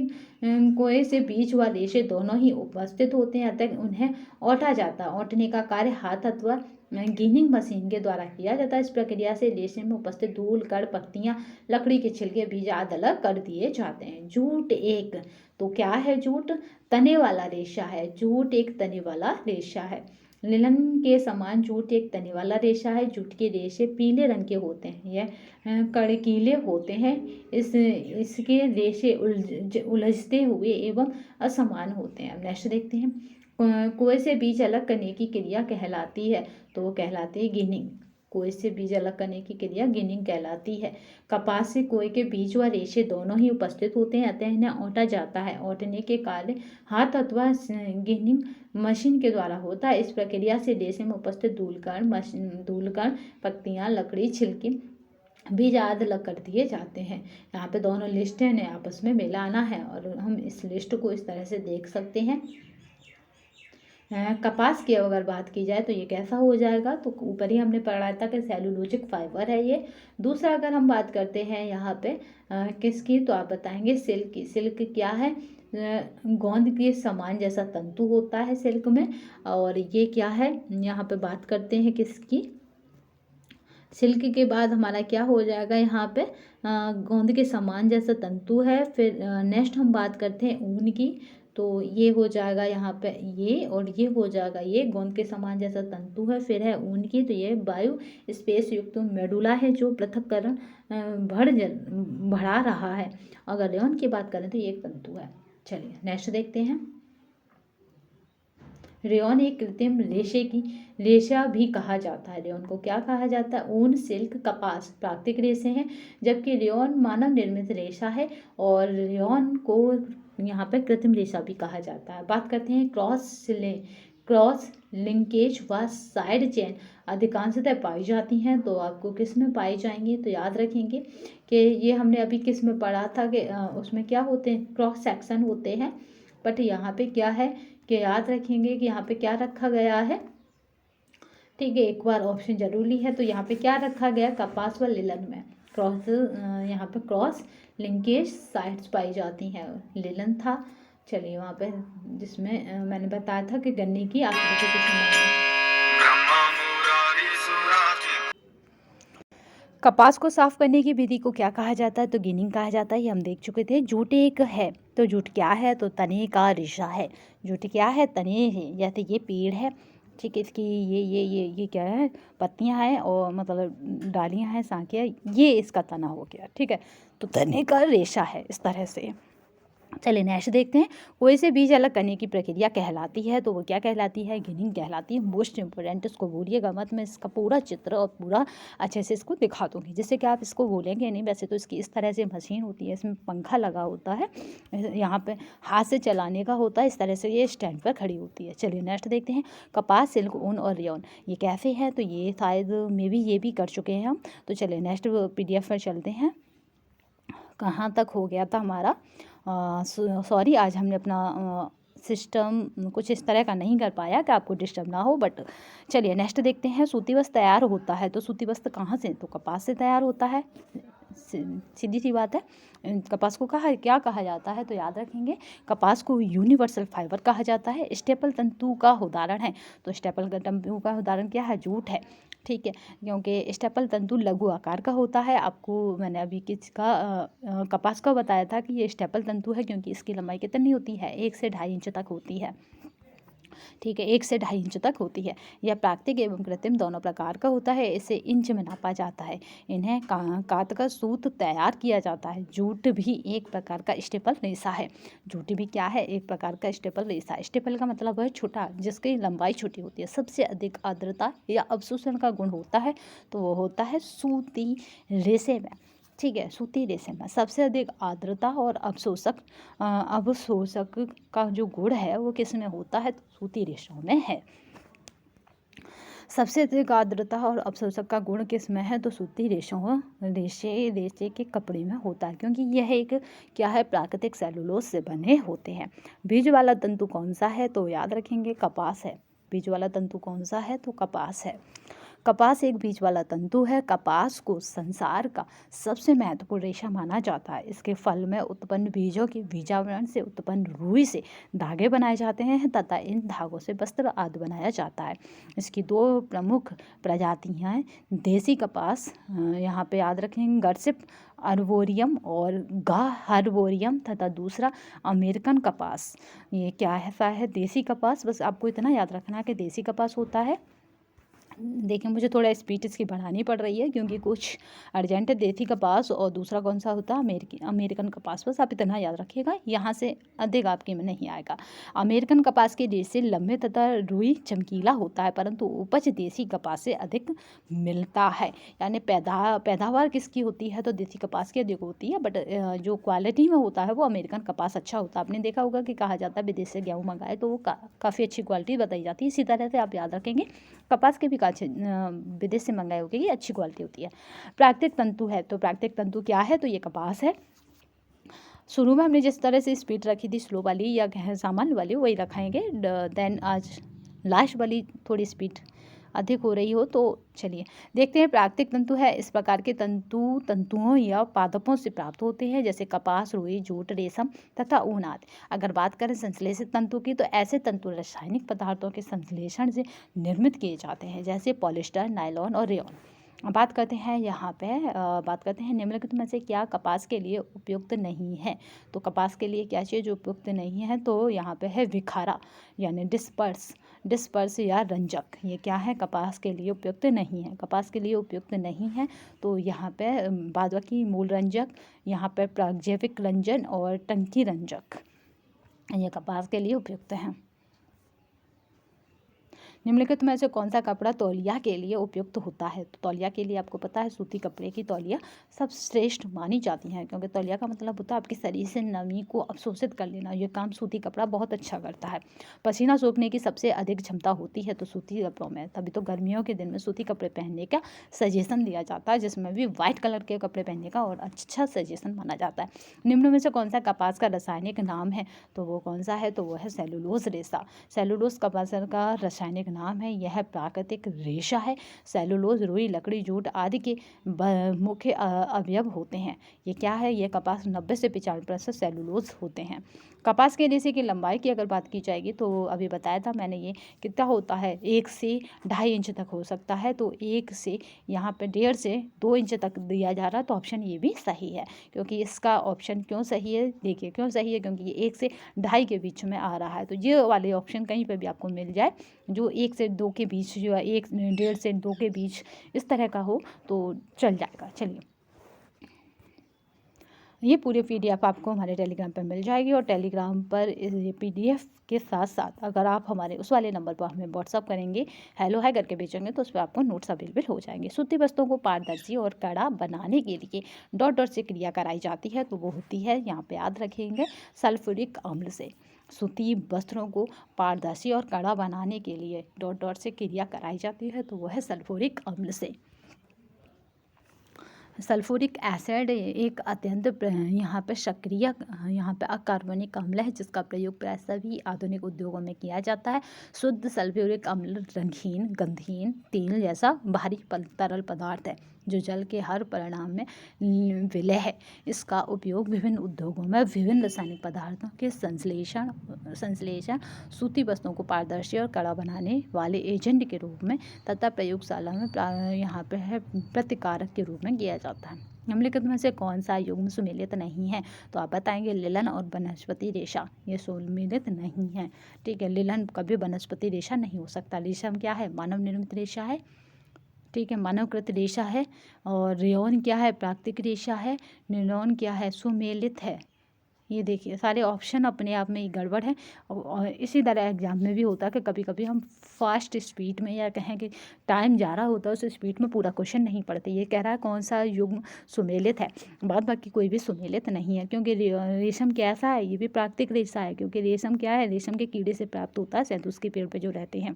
कोए से बीज व रेशे दोनों ही उपस्थित होते हैं, अतः उन्हें ओटा जाता है। ओटने का कार्य हाथ अथवा गिनिंग मशीन के द्वारा किया जाता है। इस प्रक्रिया से रेशे में उपस्थित धूल, कण, पत्तियां, लकड़ी के छिलके, बीज आदि अलग कर दिए जाते हैं। जूट एक, तो क्या है जूट, तने वाला रेशा है। जूट एक तने वाला रेशा है। लिनन के समान जूट एक तने वाला रेशा है। जूट के रेशे पीले रंग के होते हैं, यह कड़कीले होते हैं। इसके रेशे उलझते हुए एवं असमान होते हैं। अब नेक्स्ट देखते हैं। कुएं से बीज अलग करने की क्रिया कहलाती है, तो वो कहलाती है गिनिंग। कुएं से बीज अलग करने की क्रिया गिनिंग कहलाती है। कपास से कुएं के बीज व रेशे दोनों ही उपस्थित होते हैं, अतः इन्हें ओटा जाता है। ओटने के कार्य हाथ अथवा गिनिंग मशीन के द्वारा होता है। इस प्रक्रिया से रेशे में उपस्थित धूलकण, पत्तियां, लकड़ी, छिलके, बीज आदि अलग कर दिए जाते हैं। यहाँ पे दोनों लिस्ट हैं, आपस में मिलाना है और हम इस लिस्ट को इस तरह से देख सकते हैं। कपास की अगर बात की जाए तो ये कैसा हो जाएगा, तो ऊपर ही हमने पढ़ा था कि सेलुलोजिक फाइबर है ये। दूसरा अगर हम बात करते हैं यहाँ पे किसकी, तो आप बताएंगे सिल्क की। सिल्क क्या है, गोंद के समान जैसा तंतु होता है सिल्क में। और ये क्या है, यहाँ पे बात करते हैं किसकी, सिल्क के बाद हमारा क्या हो जाएगा यहाँ पे, गोंद के समान जैसा तंतु है। फिर नेक्स्ट हम बात करते हैं ऊन की, तो ये हो जाएगा यहाँ पे ये, और ये हो जाएगा ये गोंद के समान जैसा तंतु है। फिर है ऊन की, तो ये वायु स्पेस युक्त मेडुला है जो पृथक्करण बढ़ा रहा है। अगर रेयन की बात करें तो ये एक तंतु है। चलिए नेक्स्ट देखते हैं। रेयॉन एक कृत्रिम रेशा भी कहा जाता है। रेयॉन को क्या कहा जाता है, ऊन, सिल्क, कपास प्राकृतिक रेशे हैं, जबकि रेयॉन मानव निर्मित रेशा है। और रेयॉन को यहाँ पे कृत्रिम रेशा भी कहा जाता है। बात करते हैं क्रॉस लिंकेज व साइड चेन अधिकांशतः पाई जाती हैं। तो आपको किस में पाई जाएंगी, तो याद रखेंगे कि ये हमने अभी किस में पढ़ा था कि उसमें क्या होते हैं, क्रॉस सेक्शन होते हैं। बट यहाँ पे क्या है कि याद रखेंगे कि यहाँ पे क्या रखा गया है, ठीक है, एक बार ऑप्शन जरूरी है। तो यहाँ पे क्या रखा गया, कपास व लिलन में क्रॉस, यहाँ पे क्रॉस लिंकेज साइट्स पाई जाती हैं। लिलन था, चलिए वहाँ पे जिसमें मैंने बताया था कि गन्ने की आकृति के समान है। कपास को साफ करने की विधि को क्या कहा जाता है, तो गिनिंग कहा जाता है, ये हम देख चुके थे। जूट एक है, तो जूट क्या है, तो तने का रेशा है। जूट क्या है, तने है, जैसे ये पेड़ है, ठीक है, इसकी ये क्या है, पत्तियां हैं और मतलब डालियां हैं, शाखियाँ, ये इसका तना हो गया, ठीक है। तो तने का रेशा है इस तरह से। चलिए नेक्स्ट देखते हैं। कोई से बीज अलग करने की प्रक्रिया कहलाती है, तो वो क्या कहलाती है, गिनिंग कहलाती है। मोस्ट इंपॉर्टेंट इसको बोलिएगा मत, मैं इसका पूरा चित्र और पूरा अच्छे से इसको दिखा दूंगी, जिससे कि आप इसको बोलेंगे नहीं। वैसे तो इसकी इस तरह से मशीन होती है, इसमें पंखा लगा होता है, यहाँ पे हाथ से चलाने का होता है, इस तरह से ये स्टैंड पर खड़ी होती है। चलिए नेक्स्ट देखते हैं। कपास, सिल्क, ऊन और रेयॉन ये कैसे हैं, तो ये शायद मे भी ये भी कर चुके हैं हम। तो चलिए नेक्स्ट PDF पर चलते हैं। कहाँ तक हो गया था हमारा, सॉरी आज हमने अपना सिस्टम कुछ इस तरह का नहीं कर पाया कि आपको डिस्टर्ब ना हो। बट चलिए नेक्स्ट देखते हैं। सूती वस्त्र तैयार होता है, तो सूती वस्त्र कहाँ से, तो कपास से तैयार होता है, सीधी सी बात है। कपास को क्या कहा जाता है, तो याद रखेंगे कपास को यूनिवर्सल फाइबर कहा जाता है। स्टेपल तंतु का उदाहरण है, तो स्टेपल तंतु का उदाहरण क्या है, जूट है, ठीक है, क्योंकि स्टेपल तंतु लघु आकार का होता है। आपको मैंने अभी किसका कपास का बताया था कि ये स्टेपल तंतु है, क्योंकि इसकी लंबाई कितनी होती है, 1 से 2.5 इंच तक होती है, ठीक है, 1 से 2.5 इंच तक होती है। यह प्राकृतिक एवं कृत्रिम दोनों प्रकार का होता है। इसे इंच में नापा जाता है। इन्हें काट कर सूत तैयार किया जाता है। जूट भी एक प्रकार का स्टेपल रेशा है। जूट भी क्या है, एक प्रकार का स्टेपल रेशा। स्टेपल का मतलब है छोटा, जिसकी लंबाई छोटी होती है। सबसे अधिक आर्द्रता या अवशोषण का गुण होता है, तो वो होता है सूती रेशे में, ठीक है। सूती रेशे में सबसे अधिक आर्द्रता और अवशोषक का जो गुण है वो किस में होता है, तो सूती रेशों में है। सबसे अधिक आर्द्रता और अवशोषक का गुण किस में है, तो सूती रेशे के कपड़े में होता है, क्योंकि यह एक क्या है, प्राकृतिक सेलुलोज से बने होते हैं। बीज वाला तंतु कौन सा है, तो याद रखेंगे कपास है। बीज वाला तंतु कौन सा है, तो कपास है। कपास एक बीज वाला तंतु है। कपास को संसार का सबसे महत्वपूर्ण रेशा माना जाता है। इसके फल में उत्पन्न बीजों के बीजावरण से उत्पन्न रुई से धागे बनाए जाते हैं तथा इन धागों से वस्त्र आदि बनाया जाता है। इसकी 2 प्रमुख प्रजातियां हैं, देसी कपास, यहाँ पे याद रखेंगे गरसिप अर्बोरियम और गा हर्बोरियम, तथा दूसरा अमेरिकन कपास। ये क्या है, देसी कपास। बस आपको इतना याद रखना है कि देसी कपास होता है। देखिए मुझे थोड़ा स्पीड इसकी बढ़ानी पड़ रही है, क्योंकि कुछ अर्जेंट है। देसी कपास और दूसरा कौन सा होता है, अमेरिकन कपास। बस आप इतना याद रखिएगा, यहाँ से अधिक आपके में नहीं आएगा। अमेरिकन कपास के रेशे लंबे तथा रुई चमकीला होता है, परंतु उपज देसी कपास से अधिक मिलता है। यानी पैदावार किसकी होती है, तो देसी कपास की अधिक होती है, बट जो क्वालिटी में होता है वो अमेरिकन कपास अच्छा होता है। आपने देखा होगा कि कहा जाता है विदेश से गेहूँ मंगाए तो वो काफ़ी अच्छी क्वालिटी बताई जाती है। इसी तरह से आप याद रखेंगे कपास के भी विदेश से मंगाए होगी, ये अच्छी क्वालिटी होती है। प्राकृतिक तंतु है, तो प्राकृतिक तंतु क्या है, तो ये कपास है। शुरू में हमने जिस तरह से स्पीड रखी थी स्लो वाली या सामान्य वाली, वही रखेंगे। देन आज लास्ट वाली थोड़ी स्पीड अधिक हो रही हो तो चलिए देखते हैं। प्राकृतिक तंतु है, इस प्रकार के तंतुओं या पादपों से प्राप्त होते हैं, जैसे कपास, रुई, जूट, रेशम तथा ऊन आदि। अगर बात करें संश्लेषित तंतु की, तो ऐसे तंतु रासायनिक पदार्थों के संश्लेषण से निर्मित किए जाते हैं, जैसे पॉलिस्टर, नायलॉन और रेयॉन। बात करते हैं यहाँ पे बात करते हैं निम्नलिखित में से क्या कपास के लिए उपयुक्त नहीं है। तो कपास के लिए क्या चीज़ उपयुक्त नहीं है, तो यहाँ पे है विखारा यानी डिस्पर्स या रंजक। ये क्या है, कपास के लिए उपयुक्त नहीं है, कपास के लिए उपयुक्त नहीं है। तो यहाँ पे बाद बाकी मूल रंजक, यहाँ पे प्रागजैविक रंजन और टंकी रंजक ये कपास के लिए उपयुक्त हैं। निम्नलिखित में से कौन सा कपड़ा तौलिया के लिए उपयुक्त होता है। तो तौलिया के लिए आपको पता है सूती कपड़े की तौलिया सब श्रेष्ठ मानी जाती हैं, क्योंकि तौलिया का मतलब होता है आपके शरीर से नमी को अवशोषित कर लेना। ये काम सूती कपड़ा बहुत अच्छा करता है। पसीना सोखने की सबसे अधिक क्षमता होती है तो सूती कपड़ों में, तभी तो गर्मियों के दिन में सूती कपड़े पहनने का सजेशन दिया जाता है, जिसमें भी व्हाइट कलर के कपड़े पहनने का और अच्छा सजेशन माना जाता है। निम्न में से कौन सा कपास का रासायनिक नाम है, तो वो कौन सा है, तो वो है सेलुलोज रेशा। सेलुलोज कपास का रासायनिक नाम है, यह प्राकृतिक रेशा है। सेलुलोज रुई, लकड़ी, जूट आदि के मुख्य अवयव होते हैं। ये क्या है, ये कपास 90 से 95% सेलुलोज होते हैं। कपास के रेशे की लंबाई की अगर बात की जाएगी, तो अभी बताया था मैंने ये कितना होता है, 1 से 2.5 इंच तक हो सकता है। तो 1 से यहाँ पे 1.5 से 2 इंच तक दिया जा रहा है, तो ऑप्शन ये भी सही है। क्योंकि इसका ऑप्शन क्यों सही है, देखिए क्यों सही है, क्योंकि ये 1 से 2.5 के बीच में आ रहा है। तो ये वाले ऑप्शन कहीं पर भी आपको मिल जाए जो 1 से 2 के बीच, जो 1.5 से 2 के बीच इस तरह का हो तो चल जाएगा। चलिए ये पूरे PDF आपको हमारे टेलीग्राम पर मिल जाएगी, और टेलीग्राम पर ये PDF के साथ साथ अगर आप हमारे उस वाले नंबर पर हमें व्हाट्सअप करेंगे, हेलो हाय करके भेजेंगे, तो उस पर आपको नोट्स अवेलेबल हो जाएंगे। सूती वस्त्रों को पारदर्शी और कड़ा बनाने के लिए डॉट डॉट से क्रिया कराई जाती है, तो वो होती है, यहाँ पे याद रखेंगे, सल्फ्यूरिक अम्ल से। सूती वस्त्रों को पारदर्शी और कड़ा बनाने के लिए डॉट डॉट से क्रिया कराई जाती है, तो वह है सल्फ्यूरिक अम्ल से। सल्फ्यूरिक एसिड एक अत्यंत यहाँ पे सक्रिय यहाँ पे अकार्बनिक अम्ल है, जिसका प्रयोग प्राय सभी आधुनिक उद्योगों में किया जाता है। शुद्ध सल्फ्यूरिक अम्ल रंगहीन, गंधहीन तेल जैसा बाहरी तरल पदार्थ है, जो जल के हर परिणाम में विलय है। इसका उपयोग विभिन्न उद्योगों में विभिन्न रासायनिक पदार्थों के संश्लेषण, सूती वस्तुओं को पारदर्शी और कड़ा बनाने वाले एजेंट के रूप में तथा प्रयोगशाला में यहाँ पे है प्रतिकारक के रूप में किया जाता है। निम्नलिखित में से कौन सा युग्म सुमेलित नहीं है, तो आप बताएंगे लिलन और वनस्पति रेशा, ये सुमेलित नहीं है। ठीक है, लिलन कभी वनस्पति रेशा नहीं हो सकता। रेशम क्या है, मानव निर्मित रेशा है। ठीक है, मानवकृत रेशा है। और रेयॉन क्या है, प्राकृतिक रेशा है। निलॉन क्या है, सुमेलित है। ये देखिए सारे ऑप्शन अपने आप में ही गड़बड़ है। और इसी तरह एग्जाम में भी होता है कि कभी कभी हम फास्ट स्पीड में, या कहें कि टाइम जा रहा होता है उस स्पीड में पूरा क्वेश्चन नहीं पढ़ते। ये कह रहा है कौन सा युग्म सुमेलित है, बाद बाकी कोई भी सुमेलित नहीं है, क्योंकि रेशम कैसा है, ये भी प्राकृतिक रेशा है। क्योंकि रेशम क्या है, रेशम के कीड़े से प्राप्त होता है, शहतूत के पेड़ पे जो रहते हैं।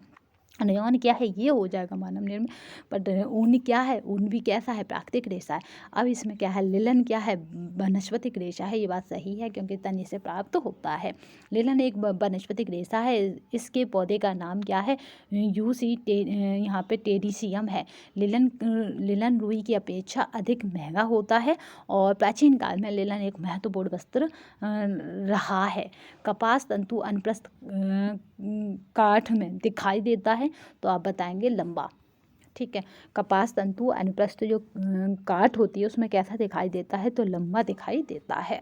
रेयॉन क्या है, ये हो जाएगा मानव निर्मित। बट ऊन क्या है, ऊन भी कैसा है, प्राकृतिक रेशा है। अब इसमें क्या है, लिलन क्या है, वनस्पतिक रेशा है। ये बात सही है, क्योंकि तने से प्राप्त होता है। लिलन एक वनस्पतिक रेशा है। इसके पौधे का नाम क्या है, यहाँ पे टेडिसियम है। लिलन रुई की अपेक्षा अधिक महंगा होता है, और प्राचीन काल में लिलन एक महत्वपूर्ण वस्त्र रहा है। कपास तंतु अनप्रस्थ काठ में दिखाई देता है, तो आप बताएंगे लंबा। ठीक है, कपास तंतु अनुप्रस्थ जो काठ होती है उसमें कैसा दिखाई देता है, तो लंबा दिखाई देता है।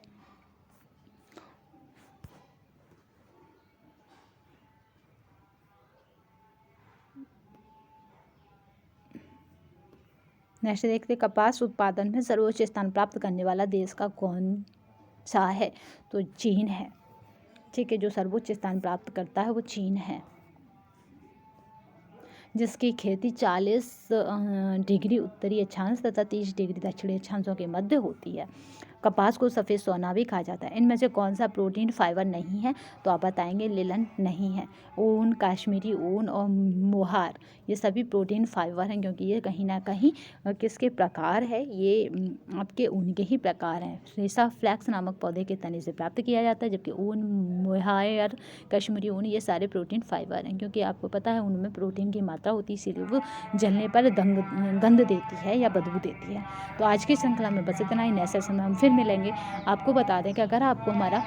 नेक्स्ट देखते, कपास उत्पादन में सर्वोच्च स्थान प्राप्त करने वाला देश का कौन सा है, तो चीन है। ठीक है, जो सर्वोच्च स्थान प्राप्त करता है वो चीन है, जिसकी खेती 40 डिग्री उत्तरी अक्षांश तथा 30 डिग्री दक्षिणी अक्षांशों के मध्य होती है। कपास को सफ़ेद सोना भी कहा जाता है। इनमें से कौन सा प्रोटीन फाइबर नहीं है? तो आप बताएंगे लिनन नहीं है। ऊन, कश्मीरी ऊन और मोहार ये सभी प्रोटीन फाइबर हैं, क्योंकि ये कहीं ना कहीं किसके प्रकार है, ये आपके ऊन के ही प्रकार हैं। रेशा फ्लैक्स नामक पौधे के तने से प्राप्त किया जाता है, जबकि ऊन, मोहायर, कश्मीरी ऊन ये सारे प्रोटीन फाइबर हैं। क्योंकि आपको पता है उनमें प्रोटीन की मात्रा होती है, इसीलिए वो जलने पर गंध देती है या बदबू देती है। तो आज की श्रृंखला में बस इतना ही। नेक्स्ट सेशन में हम फिर मिलेंगे। आपको बता दें कि अगर आपको हमारा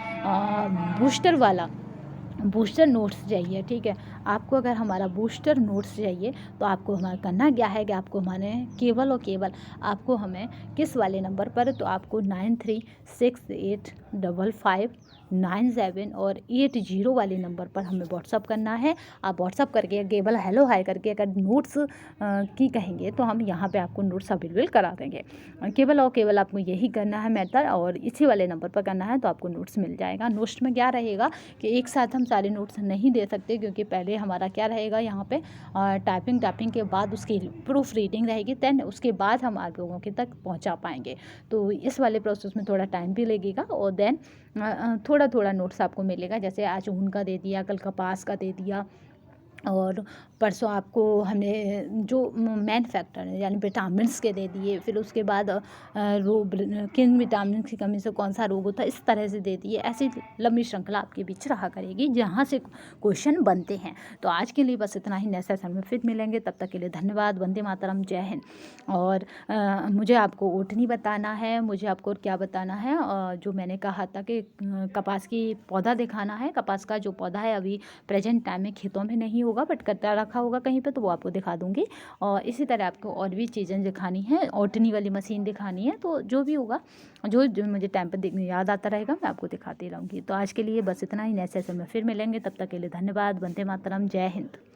बूस्टर नोट्स चाहिए, ठीक है, आपको अगर हमारा बूस्टर नोट्स चाहिए तो आपको हमारा करना क्या है कि आपको हमारे केवल और केवल आपको हमें किस वाले नंबर पर, तो आपको 93685597 और 80 वाले नंबर पर हमें व्हाट्सअप करना है। आप व्हाट्सअप करके केवल हेलो हाय करके अगर नोट्स की कहेंगे तो हम यहाँ पे आपको नोट्स अवेलेबल करा देंगे। केवल और केवल आपको यही करना है मेथड, और इसी वाले नंबर पर करना है तो आपको नोट्स मिल जाएगा। नोट्स में क्या रहेगा कि एक साथ हम सारे नोट्स नहीं दे सकते, क्योंकि पहले हमारा क्या रहेगा यहाँ पे टाइपिंग के बाद उसकी प्रूफ रीडिंग रहेगी, देन उसके बाद हम आप लोगों के तक पहुँचा पाएंगे। तो इस वाले प्रोसेस में थोड़ा टाइम भी लगेगा, और देन थोड़ा थोड़ा नोट्स आपको मिलेगा। जैसे आज ऊन का दे दिया, कल कपास का दे दिया, और परसों आपको हमने जो मेन फैक्टर है यानी विटामिन्स के दे दिए, फिर उसके बाद रोग, किन विटामिन की कमी से कौन सा रोग होता है, इस तरह से दे दिए। ऐसी लंबी श्रृंखला आपके बीच रहा करेगी जहाँ से क्वेश्चन बनते हैं। तो आज के लिए बस इतना ही। नेक्स्ट सेशन में फिर मिलेंगे, तब तक के लिए धन्यवाद। वंदे मातरम, जय हिंद। और मुझे आपको ओटनी बताना है, मुझे आपको क्या बताना है, जो मैंने कहा था कि कपास की पौधा दिखाना है। कपास का जो पौधा है अभी प्रेजेंट टाइम में खेतों में नहीं होगा, बट कट्टा रखा होगा कहीं पे, तो वो आपको दिखा दूंगी। और इसी तरह आपको और भी चीज़ें दिखानी है, ओटनी वाली मशीन दिखानी है, तो जो भी होगा, जो मुझे टाइम पर याद आता रहेगा मैं आपको दिखाती रहूँगी। तो आज के लिए बस इतना ही। नेक्स्ट सेशन में फिर मिलेंगे, तब तक के लिए धन्यवाद। वंदे मातरम, जय हिंद।